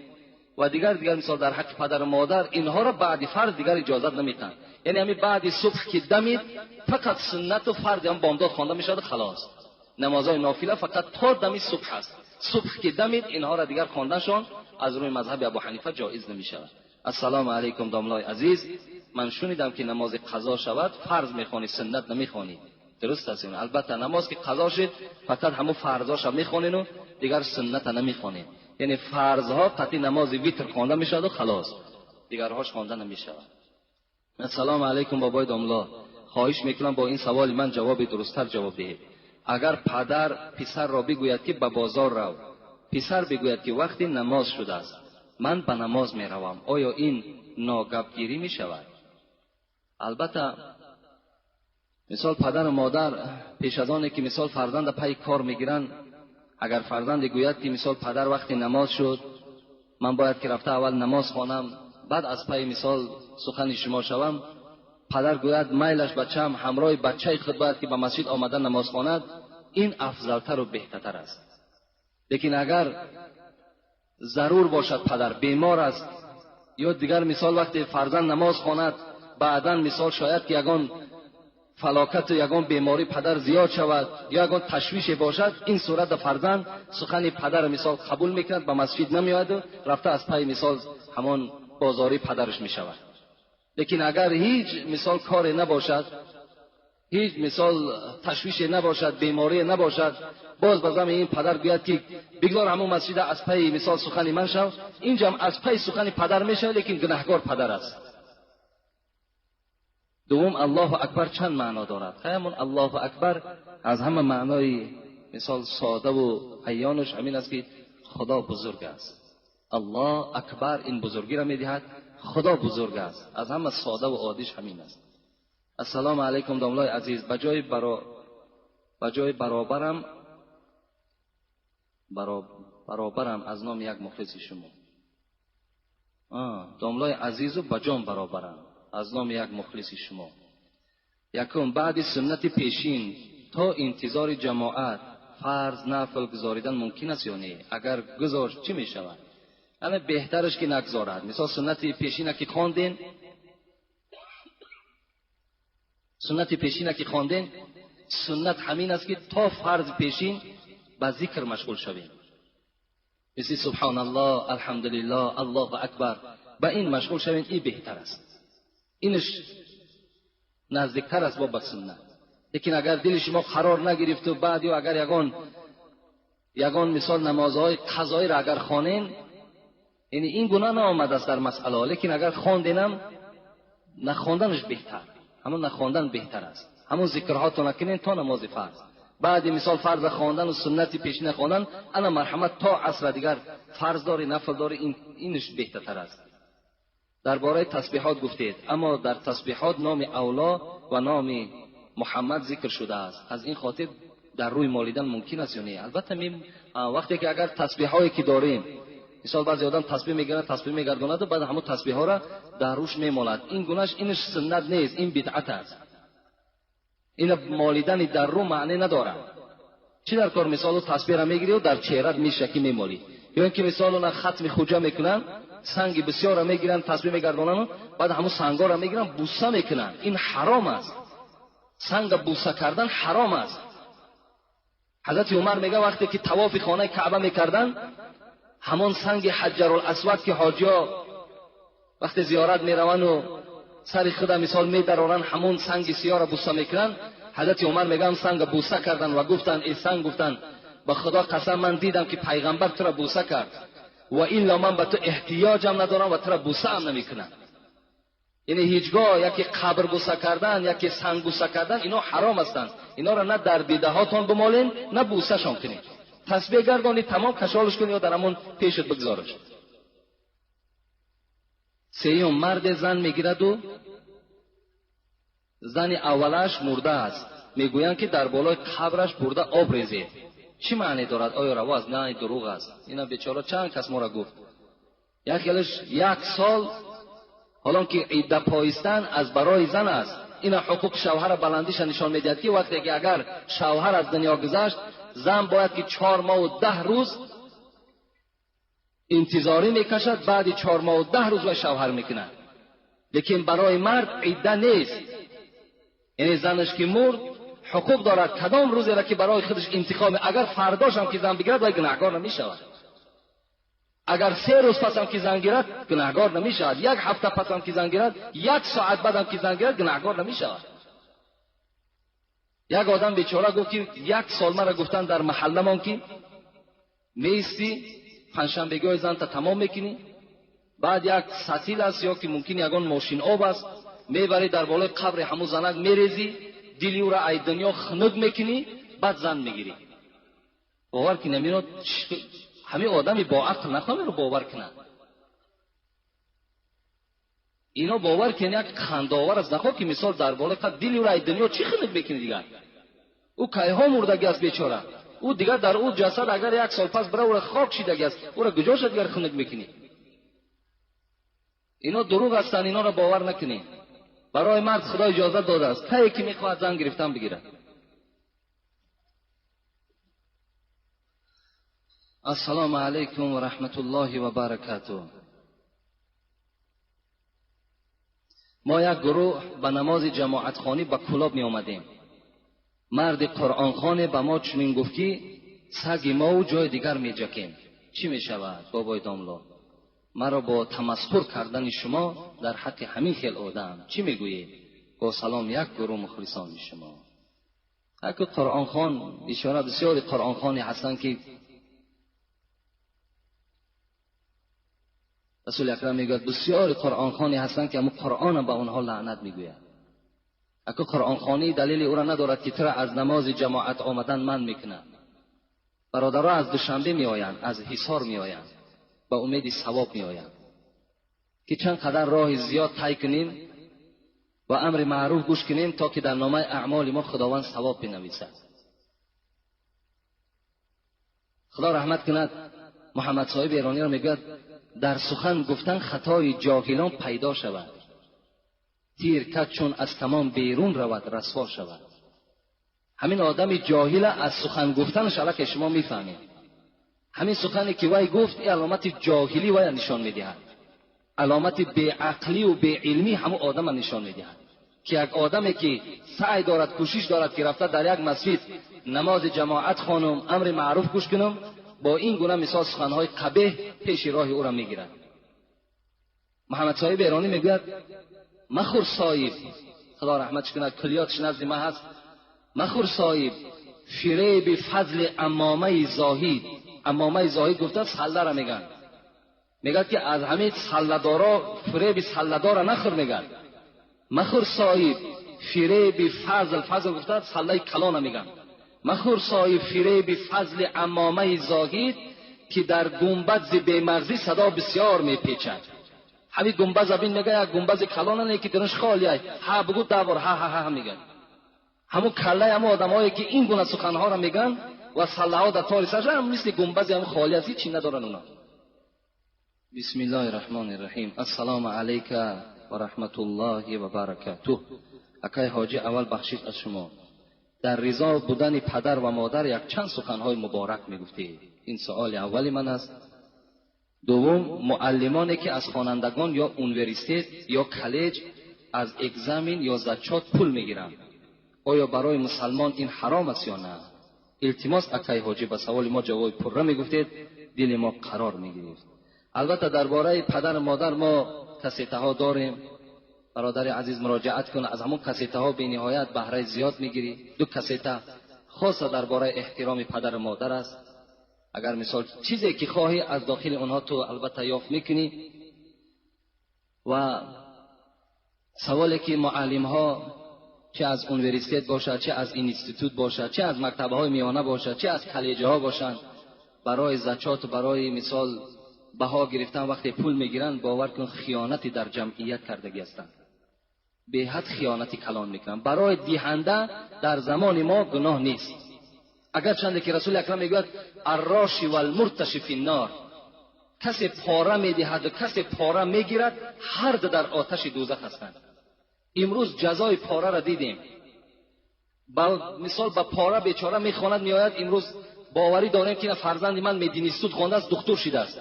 S1: و دیگر مثال در حق پدر و مادر، اینها را بعد فرض دیگر اجازت نمیدن. یعنی همین بعد صبح که دمید فقط سنت و فرض هم بامداد خوانده میشد خلاص. نمازهای نافله فقط تا دم صبح است. صبح که دمید اینها را دیگر خواندنشان از روی مذهب ابو حنیفه جایز نمیشود. السلام علیکم داملای عزیز، من شنیدم که نماز قضا شود فرض میخوانی سنت نمیخوانی. درست است؟ البته نماز که قضا شد فقط همون فرضاش میخوانین و دیگر سنت نمیخوانین. یعنی فرضها قطعی نماز ویتر خوانده میشد و خلاص، دیگرهاش خوانده نمیشود. السلام علیکم بابای داملا، خواهش میکنم با این سوال من جواب درستتر جواب دهید. اگر پدر پسر را بگوید که به بازار رو، پسر بگوید که وقتی نماز شده است من به نماز میروم، آیا این ناگپگیری میشود؟ البته مثال پدر و مادر پیش از آنه که مثال فرزند پای کار میگیرن، اگر فرزند گوید که مثال پدر وقتی نماز شد من باید که رفته اول نماز خوانم بعد از پای مثال سخن شما شوم، پدر گوید میلش بچه‌ام همراه بچه خود باید که به مسجد آمدن نماز خواند، این افضلتر و بهترتر است. لیکن اگر ضرور باشد پدر بیمار است یا دیگر مثال وقتی فرزند نماز خواند بعداً مثال شاید که یگان فلاکت و یگان بیماری پدر زیاد شود یا یگان تشویش باشد، این صورت فرزند سخن پدر مثال قبول میکند، به مسجد نمیاد و رفته از پای مثال همان بازاری پدرش میشود. لیکن اگر هیچ مثال کار نباشد، هیچ مثال تشویش نباشد، بیماری نباشد، باز بازم این پدر گوید که بگذار همون مسجد از پای مثال سخن من شو، اینجا هم از پای سخن پدر میشه لیکن گناهکار پدر است. دوم الله اکبر چند معنا دارد؟ همون الله اکبر از همه معنای مثال ساده و عیانش همین است که خدا بزرگ است. الله اکبر این بزرگی را میدهد، خدا بزرگ است. از همه ساده و عادیش همین است. السلام علیکم داملای عزیز، بجای برابرم از نام یک مخلص شما. داملای عزیز و بجام برابرم از نام یک مخلص شما. یکم بعد سنت پیشین تا انتظار جماعت فرض نفل گزاریدن ممکن است یا نه؟ اگر گزار چی می شود؟ همه بهترش که نگذارد. مثلا سنت پیشین که خواندین، سنت همین است که تا فرض پیشین با ذکر مشغول شویم، مثل سبحان الله، الحمدلله، الله اکبر، با این مشغول شویم. این بهتر است، اینش نزدیکتر است با سنت. لیکن اگر دل شما قرار نگرفت و بعد یا اگر یگان مثال نمازهای قضایی را اگر خوانین، یعنی این گناه نآمد است در مسئله، لیکن اگر خواندینم نخواندنش بهتر، همون نخواندن بهتر است. همون ذکرها تو نکنین تا نماز فرض، بعد مثال فرض خواندن و سنتی پیشین خواندن، انا مرحمت تا عصر دیگر فرض داری نفل داری، اینش بهتر است. درباره تسبیحات گفتید، اما در تسبیحات نام اولا و نام محمد ذکر شده است، از این خاطر در روی مالیدن ممکن است یا نه؟ البته وقتی که اگر تسبیحایی که داریم، مثال بعضی آدم تسبیح میگیرن تسبیح میگرداند و بعد همون تسبیح ها را در روش میمالد، این گناهش اینش سنت نیست، این بدعت است. این مالیدن در رو معنی نداره. چی در کار مثال تسبیح را میگیری و در چهرت میشکی میمالی، یا اینکه مثال اون ختم خوجه میکنن، سنگ بسیار را میگیرن تسبیح میگردانن و بعد همون سنگا را میگیرن بوسه میکنن، این حرام است. سنگ بوسه کردن حرام است. حضرت عمر میگه وقتی که طواف خانه کعبه میکردن، همون سنگ حجر الاسود که حاجیا وقتی زیارت میرون و سر خود مثال میدرارن، همون سنگ سیاه را بوسه میکنن. حضرت عمر میگن سنگ بوسه کردن و گفتن ای سنگ، گفتن به خدا قسم من دیدم که پیغمبر تو را بوسه کرد و الا من به تو احتیاجم ندارم و تو را بوسه هم نمیکنم. یعنی هیچگاه یکی قبر بوسه کردن یکی سنگ بوسه کردن اینا حرام هستند. اینا را نه در دیده هاتون بمالین نه بوسه شان کنین. تسبیح گردانی تمام کشالش کنی یا در همون پیشت بگذارش. سیوم مرد زن میگیرد و زن اولش مرده است. میگویند که در بالای قبرش برده آب ریزید. چی معنی دارد؟ آیا رواست؟ نه دروغ است. اینا بیچاره چند کس ما را گفت. یکیش 1 سال حالان که عده پایستن از برای زن است. اینا حقوق شوهر بلندیش نشان میدهد که وقتی که اگر شوهر از دنیا گذشت زن باید که 4 ماه و 10 روز انتظاری میکشد، بعد 4 ماه و 10 روز و شوهر میکند. لیکن برای مرد عده نیست. یعنی زنش که مرد حقوق دارد کدام روزی را که برای خودش انتخاب، اگر فرداش هم که زن بگیرد وای گناهکار نمیشود. اگر 3 روز پس هم که زن گیرد گناهکار نمیشود. 1 هفته پس هم که زن گیرد 1 ساعت بعد هم که زن گیرد گناهکار نمیشود. یک آدم بیچاره گفت که 1 سال مرا گفتن در محله من که میستی پنجشنبه‌گاه زن تا تمام میکنی، بعد 1 سطیل است یا که ممکن یگان ماشین آب است میبری در بالای قبر همون زنک میریزی، دلی او را ای دنیا خنک میکنی، بعد زن میگیری. باور کنی اینا همه آدمی با عقل نخواهی رو باور کنن. اینا باور کنی یک خنداور است نخواه که مثال در بالای قبر دلی او را ای دنیا چی خنک میکنی دیگر. او کایها مردگی است بیچاره. او دیگر در او جسد اگر 1 سال پس بره او را خاک شیدگی است، او را گجاش دیگر خنک میکنی. اینا دروغ هستند. اینا را باور نکنی. برای مرد خدا اجازه داده است کی که میخواهد زن گرفتن بگیره. السلام علیکم و رحمت الله و برکاته. ما یک گروه به نماز جماعت خانی به کلاب می آمدیم. مرد قرآن خانه به ما چنین گفت که سگ ما و جای دیگر می جکیم. چی می شود بابای داملا؟ مرا با تمسخر کردن شما در حق همین خیل آدم چی میگویید؟ با سلام یک گروه مخلصان شما. یک قرآن خان اشاره بسیاری قرآن خانی هستند که رسول اکرم میگوید بسیاری قرآن خانی هستند که همون قرآن به آنها لعنت میگوید. یک قرآن خانی دلیل او را ندارد که ترا از نماز جماعت آمدن من میکنه. برادرها از دوشنبه میآیند، از حصار میآیند، با امید ثواب می آیند که چند قدر راه زیاد طی کنیم و امر معروف گوش کنیم تا که در نامه اعمال ما خداوند ثواب بنویسد. خدا رحمت کند. محمد صاحب ایرانی را میگوید در سخن گفتن خطای جاهلان پیدا شود، تیر کج چون از کمان بیرون رود رسوا شود. همین آدم جاهل از سخن گفتنش الک شما میفهمید. همین سخنی که وای گفت این علامت جاهلی وای نشان میدهد، علامت بی‌عقلی و بی‌علمی همون آدم نشان میدهد. که یک آدمی که سعی دارد کوشش دارد که رفته در یک مسجد نماز جماعت خوانم امر معروف گوش کنم، با این گونه مثال سخنهای قبیح پیش راه او را میگیرد. محمد صاحب ایرانی میگوید مخور صاحب، خدا رحمتش کند، کلیاتش نزد ما هست، مخور صاحب فریب فضل امامه زاهد. امامه زاهد گفته سله را میگن، میگد که از همه سله‌دارا فریب سله‌دار نخور. میگد مخور صاحب فریب فضل، فضل گفته سله کلان میگن. مخور صاحب فریب فضل امامه زاهد که در گنبد بیمرزی صدا بسیار میپیچد. همین گنبد ابین میگه یک گنبد کلان نه که درش خالیه، ها بگو دبر ها ها ها میگن. همون کله همون آدمایی که این گونه سخنها را میگن و صلاحات در طور سرش هم مثل گنبد هم خالی است، چی ندارن اونا. بسم الله الرحمن الرحیم. السلام علیک و رحمت الله و برکاته. اکای حاجی اول بخشید از شما در رضا بودن پدر و مادر یک چند سخنهای مبارک میگفتید. این سوال اولی من است. دوم، معلمانی که از خوانندگان یا اونیورسیته یا کالج از اگزمین یا زکات پول میگیرند، آیا برای مسلمان این حرام است یا نه؟ التماس اکای حاجی به سوال ما جواب پره میگفتید، دل ما قرار میگیرید. البته درباره پدر و مادر ما کسیته ها داریم. برادر عزیز مراجعت کنه، از همون کسیته ها به نهایت بهره زیاد میگیری. 2 کسیته خاص درباره احترام پدر و مادر است. اگر مثال چیزی که خواهی از داخل اونها تو البته یافت میکنی. و سوالی که معلم ها چه از یونیورسیته باشد، چه از اینستیتوت باشد، چه از مکتبه های میانه باشد، چه از کالج ها باشند، برای زکات و برای مثال بها گرفتن وقتی پول میگیرن، باور کن خیانتی در جمعیت کردگی هستند. به حد خیانتی کلان میکنن. برای دهنده در زمان ما گناه نیست، اگرچند که رسول اکرم میگوید الراشی و المرتشی فی النار، کسی پاره میدهد و کسی پاره میگیرد، هر دو در آتش دوزخ هستند. امروز جزای پاره را دیدیم. مثال با پاره بیچاره میخواند میآید، امروز باوری داریم که فرزند من مدینیستود خوانده است، دکتر شده است.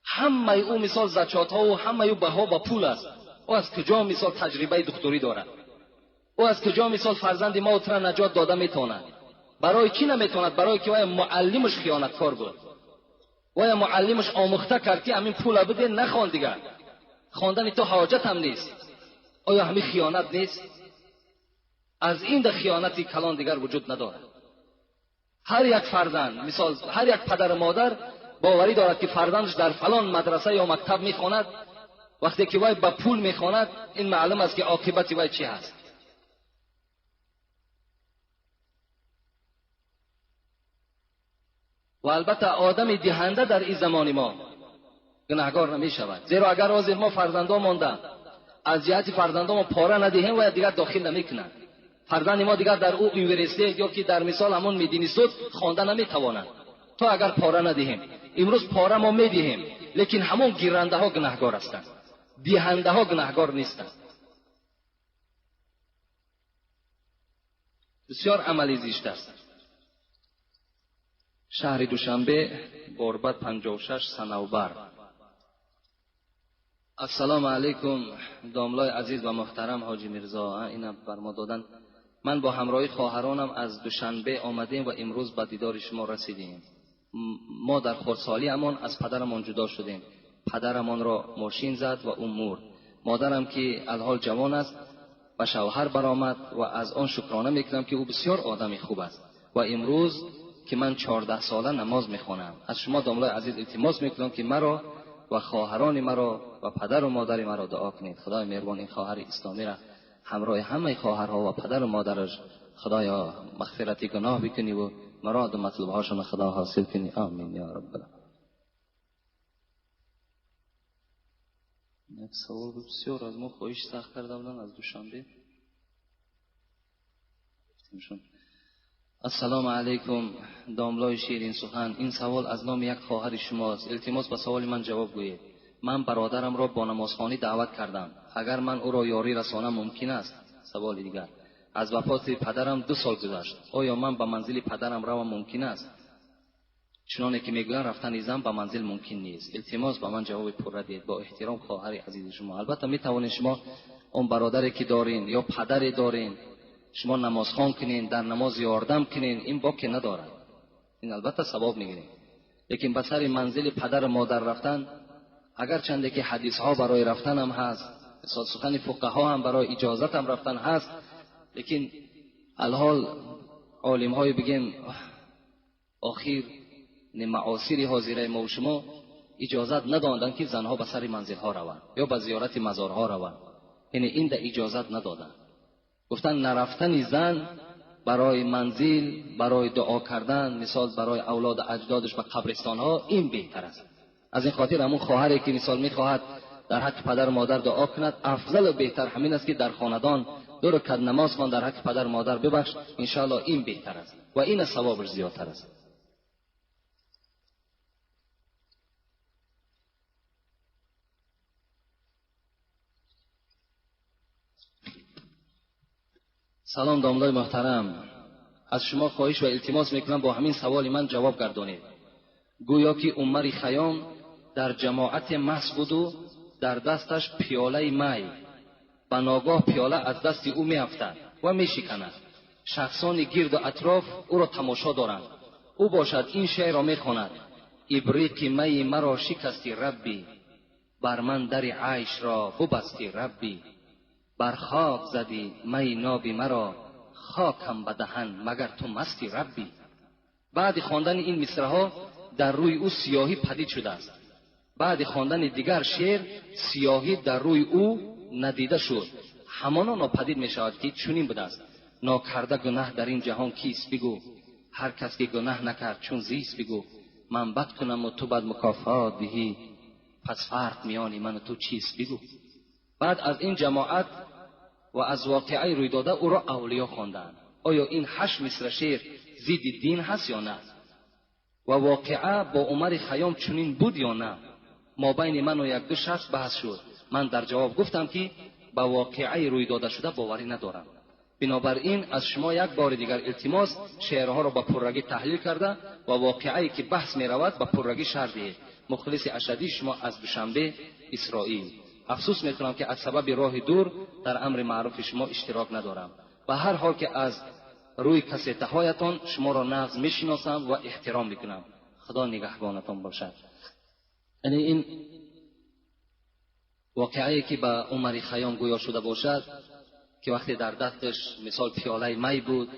S1: همه او مثال زکات ها و همه او بها با پول است. او از کجا مثال تجربه دکتری دارد؟ او از کجا مثال فرزند ما را نجات داده میتواند؟ برای کی نمیتواند؟ برای که معلمش خیانتکار بود و یا معلمش آموخته کرد که همین پول بده، نخوان دیگر، خواندن تو حاجت هم نیست. آیا همین خیانت نیست؟ از این ده خیانتی کلان دیگر وجود ندارد. هر یک فرزند مثال هر یک پدر و مادر باوری دارد که فرزندش در فلان مدرسه یا مکتب میخواند، وقتی که وای با پول میخواند این معلوم است که عاقبت وای چی هست. و البته آدم دهنده در این زمان ما گناهکار نمی شود، زیرا اگر از ما فرزندان مانده از جهت فرزندان ما پاره ندهیم و دیگر داخل نمیکنند. فرزند ما دیگر در او یونیورسیته یا که در مثال همون مدینیستود خوانده نمیتواند تا اگر پاره ندهیم. امروز پاره ما میدهیم، لیکن همون گیرنده ها گناهکار هستند، دهنده ها گناهکار نیستند. بسیار عملی زیشت است. شهر دوشنبه، بوربت 56 صنوبر. السلام علیکم داملای عزیز و محترم حاجی میرزا، اینا بر ما دادن. من با همراهی خواهرانم از دوشنبه آمدیم و امروز به دیدار شما رسیدیم. ما در خردسالی امان از پدرمان جدا شدیم. پدرمان را ماشین زد و اون مرد. مادرم که الحال جوان است و شوهر برآمد و از آن شکرانه میکنم که او بسیار آدمی خوب است. و امروز که من 14 ساله نماز میخوانم، از شما داملای عزیز التماس میکنم که مرا و خواهران مرا و پدر و مادر مرا دعا کنید. خدای مهربان این خواهر اسلامی را همراه همه خواهرها و پدر و مادرش خدایا مغفرت گناه بکنی و مراد و مطلب هاشون خدا حاصل کنی. آمین یا رب العالمین. یک سوال بسیار از ما خواهش سخت کرده بودن از دوشنبه. السلام علیکم داملای شیرین سخن، این سوال از نام یک خواهر شماست. التماس به سوال من جواب گویید. من برادرم را با نمازخوانی دعوت کردم، اگر من او را یاری رسانم ممکن است؟ سوال دیگر، از وفات پدرم 2 سال گذشت، آیا من به منزل پدرم روم ممکن است؟ چنانه که میگویند رفتن زن به منزل ممکن نیست. التماس به من جواب پر دهید. با احترام خواهر عزیز شما. البته میتوانید شما اون برادری که دارین یا پدری دارین شما نمازخوان کنین، در نماز یاردم کنین، این باکی ندارد، این البته ثواب میگیرین. لیکن به سر منزل پدر و مادر رفتن، اگر چنده که حدیث ها برای رفتن هم هست، مثال سخن فقها هم برای اجازت هم رفتن هست، لیکن الحال عالم های بگیم آخر معاصر حاضره ما و شما اجازت ندادن که زنها به سر منزل ها روند یا به زیارت مزارها روند. یعنی این ده اجازت ندادن، گفتن نرفتن زن برای منزل، برای دعا کردن، مثال برای اولاد اجدادش به قبرستان ها، این بهتر است. از این خاطر همون خواهری که مثال میخواهد در حق پدر و مادر دعا کند، افضل و بهتر همین است که در خاندان 2 رکعت نماز خوان در حق پدر و مادر ببخش، ان شاء الله این بهتر است و این ثوابش زیادتر است. سلام داملای محترم، از شما خواهش و التماس میکنم با همین سوال من جواب گردانید. گویا که عمر خیام در جماعت محض بود و در دستش پیاله می، به ناگاه پیاله از دست او میافتد و میشکند. شخصان گرد و اطراف او را تماشا دارند. او باشد این شعر را میخواند: ابریق می مرا شکستی ربی، بر من در عیش را ببستی ربی، بر خاک زدی می نابی مرا، خاکم به دهن مگر تو مستی ربی. بعد خواندن این مصرع‌ها در روی او سیاهی پدید شده است. بعد خواندن دیگر شعر سیاهی در روی او ندیده شد، همانا ناپدید می شود که چنین بوده است: ناکرده گناه در این جهان کیست بگو، هر کس که گناه نکرد چون زیست بگو. من بد کنم و تو بد مکافات دهی، پس فرق میان من و تو چیست بگو. بعد از این جماعت و از واقعه روی داده او را اولیا خواندند. آیا این 8 مصرع شعر ضد دین هست یا نه؟ و واقعه با عمر خیام چنین بود یا نه؟ ما بین من و یک دو شخص بحث شد. من در جواب گفتم که با واقعه روی داده شده باوری ندارم. بنابراین از شما یک بار دیگر التماس شعرها را با پررگی تحلیل کرده و واقعه‌ای که بحث می رود با پررگی شرح دهید. مخلص اشدی شما از دوشنبه اسرائیل. افسوس میکنم که از سبب راه دور در امر معروف شما اشتراک ندارم. به هر حال که از روی کسیته هایتان شما را نغز میشناسم و احترام میکنم. خدا نگهبانتان باشد. یعنی این واقعه‌ای که به عمر خیام گویا شده باشد که وقتی در دستش مثال پیاله می بود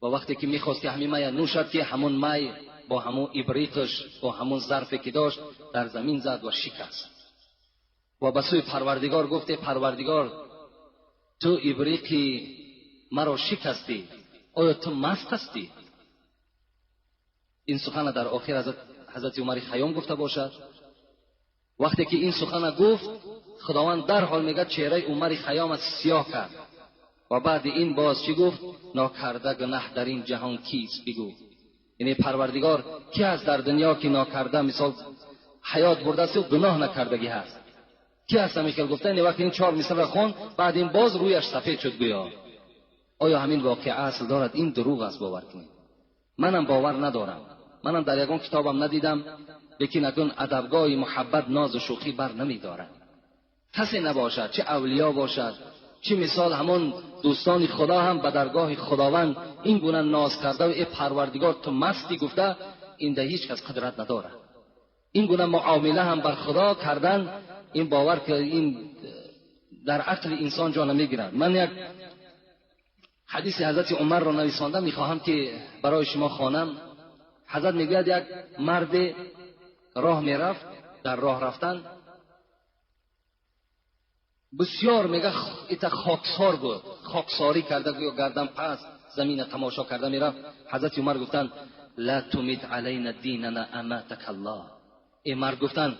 S1: و وقتی که میخواست که همین می نوشد که همون می با همون ابریقش با همون ظرفی که داشت در زمین زد و شکست و به سوی پروردگار گفته: پروردگار، تو ابریقی مرا شکستی، آیا تو مست هستی؟ این سخن در آخر حضرت عمر خیام گفته باشد. وقتی که این سخن گفت، خداوند در حال میگه چهره عمر خیام سیاه کرد و بعد این باز چی گفت؟ ناکرده گناه در این جهان کیست بگو. یعنی پروردگار کی هست در دنیا که ناکرده مثال حیات برده است و گناه نکردگی هست؟ کی هست همیشه گفته؟ این وقت این 4 مصرع را خوان، بعد این باز رویش سفید شد گویا. آیا همین واقعه اصل دارد؟ این دروغ است، باور کنید. منم باور ندارم. منم در یگان کتابم ندیدم، لیکن اکنون ادبگاه محبت ناز و شوخی بر نمیدارد. کسی نباشد، چه اولیا باشد چه مثال همون دوستان خدا هم به درگاه خداوند این گونه ناز کرده و ای پروردگار تو مستی گفته، این ده هیچ کس قدرت نداره. این گونه معامله هم بر خدا کردن، این باور که این در عقل انسان جا نمیگیرد. من یک حدیث حضرت عمر را نویسانده میخواهم که برای شما خوانم. حضرت میگوید یک مرد راه میرفت، در راه رفتن بسیار میگه ایت خاکسار بود، خاکساری کرده یا گردن پس زمین تماشا کرده میرفت. حضرت عمر گفتن: لا تمید علینا دیننا اماتک الله. ای مرد گفتن،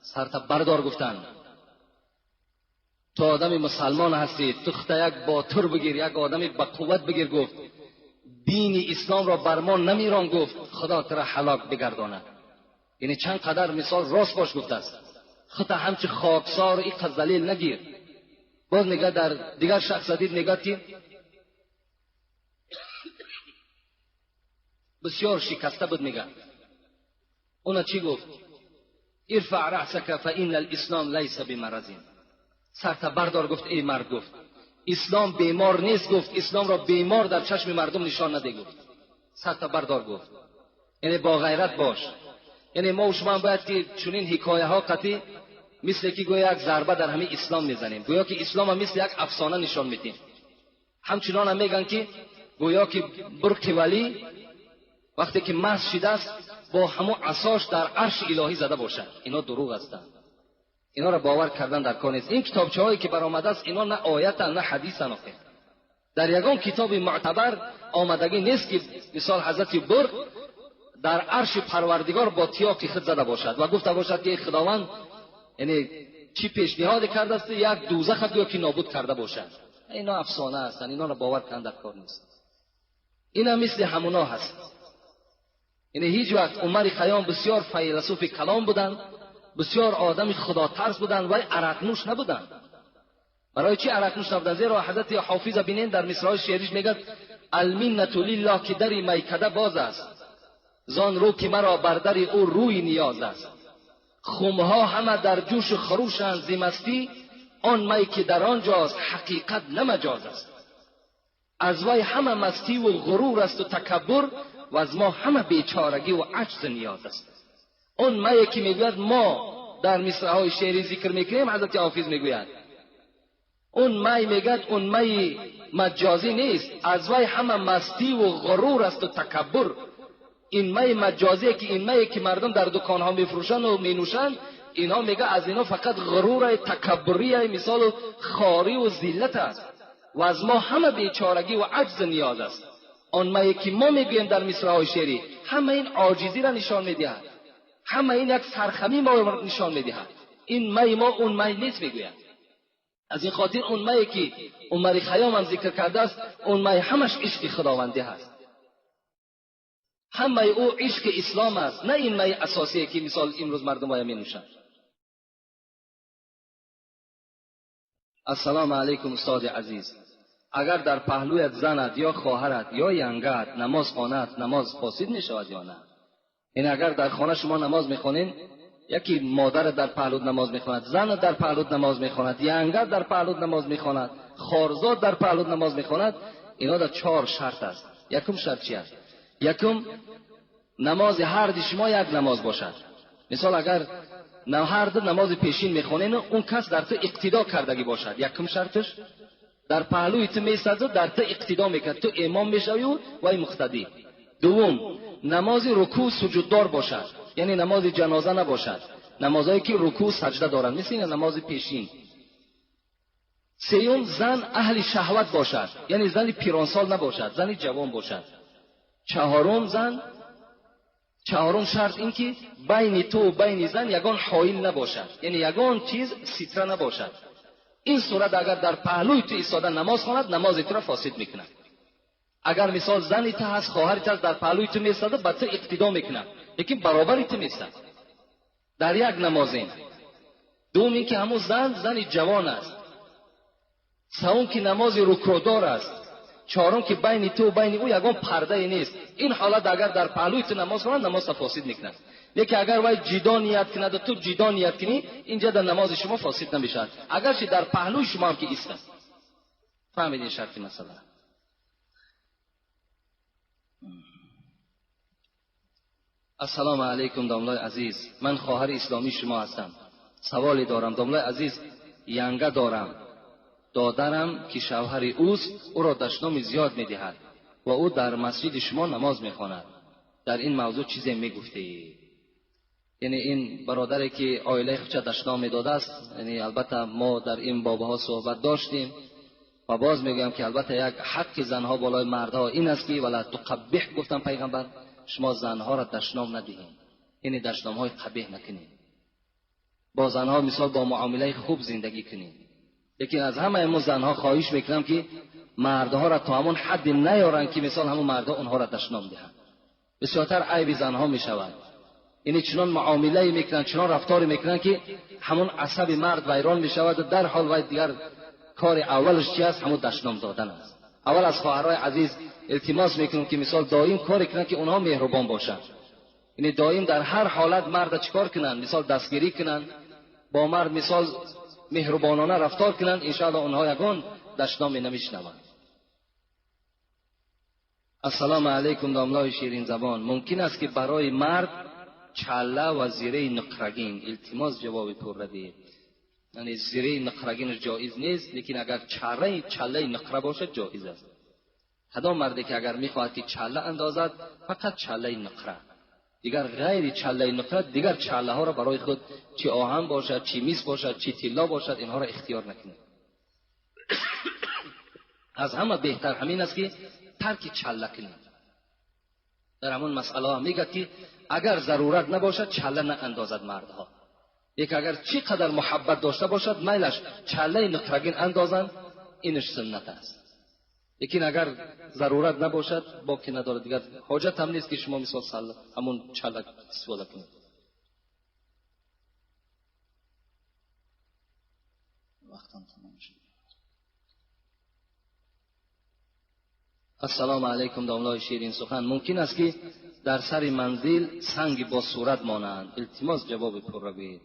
S1: سرت بردار، گفتن تو آدم مسلمان هستی، تخته یک باتر بگیر، یک آدمی با قوت بگیر. گفت دین اسلام را بر ما نمیران، گفت خدا ترا هلاک بگرداند. یعنی چند قدر مثال راست باش گفته است. خطا همچه خاکسار این قد ذلیل نگیر. باز نگاه در دیگر شخص دید، نگاه که بسیار شکسته بود. نگاه اونا چی گفت؟ ارفع رأسک فإن الاسلام لیس بمرض. سرت بردار، گفت ای مرد، گفت اسلام بیمار نیست، گفت اسلام را بیمار در چشم مردم نشان نده، گفت سرت بردار. گفت یعنی با غیرت باش. یعنی ما و شما باید که چنین حکایه ها قطعی مثل که گویا یک ضربه در همه اسلام میزنیم، گویا که اسلام هم مثل یک افسانه نشان میدیم. همچنان هم میگن که گویا که برق ولی وقتی که مست شده است با همون عصاش در عرش الهی زده باشد. اینا دروغ هستند. اینا را باور کردن در کار نیست. این کتابچه هایی که برآمده است اینا نه آیتن نه حدیثن. در یگان کتاب معتبر آمدگی نیست که مثال حضرت برق در عرش پروردگار با تیاق خود زده باشد و گفته باشد که خداوند یعنی چی پیشنهاد کرده است، یک دوزخ گویا که نابود کرده باشد. اینا افسانه هستند، اینا را باور کردن در کار نیست. اینا مثل همونا هست. یعنی هیچ وقت عمر خیام بسیار فیلسوف کلام بودند، بسیار آدم خدا ترس بودند، ولی عرق نوش نبودند. برای چی عرق نوش نبودند؟ زیرا حضرت حافظ بینین در مصرع‌های شعریش میگه: المنة لله که در میکده باز است، زان رو که مرا بر در او روی نیاز است. خمها همه در جوش خروشند ز مستی، آن می که در آنجاست حقیقت نه مجاز است. از وی همه مستی و غرور است و تکبر، و از ما همه بیچارگی و عجز نیاز است. اون می که میگوید ما در مصرع‌های شعری ذکر میکنیم، حضرت حافظ میگوید اون می میگوید اون می مجازی نیست، از وی همه مستی و غرور است و تکبر. این می مجازی که این می که مردم در دکانها میفروشن و مینوشن، اینا میگه از اینا فقط غرور تکبری مثال خاری و ذلت است و از ما همه بیچارگی و عجز نیاز است. آن مایی که ما میگوییم در مصرع‌های شعری همه این عاجزی را نشان میدهد، همه این یک سرخمی ما نشان میدهد. این می ما اون می نیست میگوید. از این خاطر اون می که عمر خیام هم ذکر کرده است اون می همش عشق خداوندی هست، همه او عشق اسلام است، نه این می اساسی که مثال امروز مردم های می نوشند. السلام علیکم استاد عزیز، اگر در پهلویت زنت یا خواهرت یا ینگت نماز خواند نماز فاسد می شود یا نه؟ این اگر در خانه شما نماز میخونین، یکی مادر در پهلوت نماز میخواند، زن در پهلوت نماز میخواند، ینگت در پهلوت نماز میخواند، خارزاد در پهلوت نماز میخواند، اینا در 4 شرط است. یکم شرط چی است؟ یکم نماز هر دو شما یک نماز باشد. مثال اگر هر دو نماز پیشین میخونین اون کس در تو اقتدا کردگی باشد. یکم شرطش در پهلوی تو میسازد، در تو اقتدا میکرد، تو امام میشوی و وی مقتدی. دوم نماز رکوع سجوددار باشد، یعنی نماز جنازه نباشد، نمازهایی که رکوع سجده دارند مثل نماز پیشین. سیوم زن اهل شهوت باشد، یعنی زن پیرانسال نباشد، زن جوان باشد. چهارم شرط این که بین تو و بین زن یگان حائل نباشد، یعنی یگان چیز ستره نباشد. این صورت اگر در پهلوی تو ایستاده نماز خواند نماز تو را فاسد میکند. اگر مثال زنی تو هست، خواهری تو در پهلوی تو میستاده با تو اقتدا میکند، لیکن برابری تو میستاد در یک نماز. این دوم این که همون زن جوان است. سوم که نماز رکوعدار است. چهارم که بین تو و بین او یگان پرده نیست. این حالت اگر در پهلوی تو نماز خواند نماز فاسد میکند. لیکن اگر وای جدا نیت کند و تو جدا نیت کنی اینجا در نماز شما فاسد نمیشد، اگرچه در پهلوی شما هم که ایستاد. فهمیدین شرط مسئله؟ السلام علیکم داملای عزیز، من خواهر اسلامی شما هستم. سوالی دارم داملای عزیز. ینگه دارم، دادرم که شوهر اوست او را دشنام زیاد میدهد و او در مسجد شما نماز میخواند. در این موضوع چیزی میگفتی؟ یعنی این برادری که عائله خودش دشنام میداده است، یعنی البته ما در این بابها صحبت داشتیم و باز میگم که البته یک حق زنها بالای مردها این است که ولا تقبح، گفتم پیغمبر شما زنها را دشنام ندهید، یعنی دشنام های قبیح نکنید، با زنها مثال با معامله خوب زندگی کنید. لیکن از همه امون زنها خواهش میکنم که مردها را تا همون حد نیارن که مثال همون مردها اونها را دشنام دهند. بسیارتر عیب زنها میشود، یعنی چنان معامله میکنن، چنان رفتار میکنن که همون عصب مرد ویران میشود و در حال وای دیگر کار اولش چی است؟ همون دشنام دادن است. اول از خواهرای عزیز التماس میکنم که مثال دائم کار کنن که اونها مهربان باشند، یعنی دائم در هر حالت مرد چیکار کنن؟ مثال دستگیری کنن، با مرد مثال مهربانانه رفتار کنن، ان شاء الله اونها یگان دشنام نمیشنوند. السلام علیکم داملای شیرین زبان، ممکن است که برای مرد چله و زیره نقرگین التماس جواب پر دهید؟ یعنی زیره نقرگین جایز نیست، لیکن اگر چله نقره باشد جایز است. کدام مردی که اگر میخواهد که چله اندازد فقط چله نقره، دیگر غیر چله نقره دیگر چله ها را برای خود چه آهن باشد، چه میز باشد، چه طلا باشد اینها را اختیار نکنید. از همه بهتر همین است که ترک چله کنید. در همون مسئله ها میگه که اگر ضرورت نباشد چله نه اندازد مردها، یک اگر چی قدر محبت داشته باشد میلش چله نقرگین اندازن، اینش سنت است. لیکن اگر ضرورت نباشد باقی نداره، دیگر حاجت هم نیست که شما مثال همون چله استفاده کنید. وقتم تمام شد. السلام علیکم داملای شیرین سخن، ممکن است که در سر منزل سنگ با صورت مانند؟ التماس جواب پر را بگید.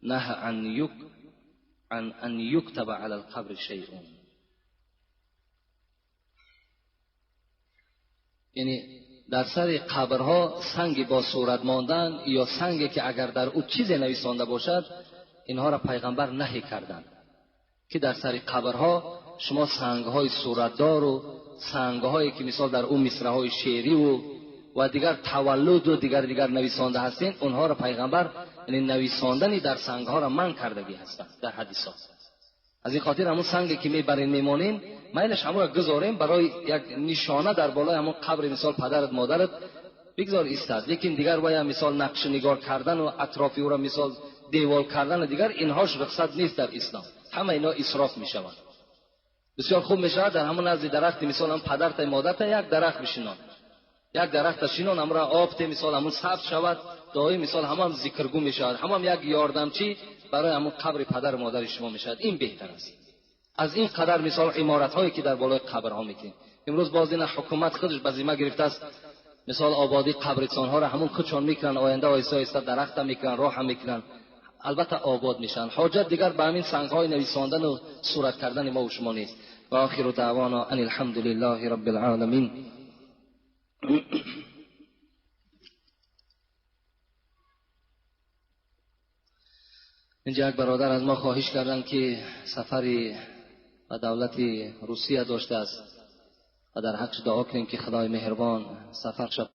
S1: نه ان یکتب علی القبر شیء، یعنی در سر قبرها سنگ با صورت ماندن یا سنگی که اگر در او چیزی نویسانده باشد، اینها را پیغمبر نهی کردند که در سر قبرها شما سنگهای صورتدار و سنگهایی که مثال در اون مصرع‌های شعری و و دیگر تولد و دیگر نویسنده هستین، اونها را پیغمبر یعنی نویساندنی در سنگ ها را منع کردگی هستند در حدیثات. از این خاطر همون سنگی که میبرین میمونین میلش همون را گذاریم برای یک نشانه در بالای همون قبر مثال پدرت مادرت بگذار ایستاد. لیکن دیگر باید مثال نقش نگار کردن و اطراف او را مثال دیوال کردن دیگر اینهاش رخصت نیست در اسلام. همه اینا اسراف میشوند. بسیار خوب میشود در همون نزد درخت مثلا پدرت مادرت یک درخت بشینان، یک درخت شینان امرا آب ته مثال همون ثبت شود دایی مثال همون ذکرگو میشود، همون یک یاردمچی برای همون قبر پدر مادر شما میشود. این بهتر است از این قدر مثال عمارت هایی که در بالای قبر ها میکنید. امروز باز این حکومت خودش به ذمه گرفته است مثال آبادی قبرستان ها را همون خودشان میکنن، آینده آیسته آیسته درخت هم میکنن، راه هم میکنن، البته آباد میشن. حاجت دیگر به همین سنگ های نویساندن و صورت کردن ما و شما نیست. و آخر دعوانا ان الحمد لله رب العالمین. اینجا یک برادر از ما خواهش کردن که سفری به دولت روسیه داشته است و در حق دعا کنیم که خدای مهربان سفر شد.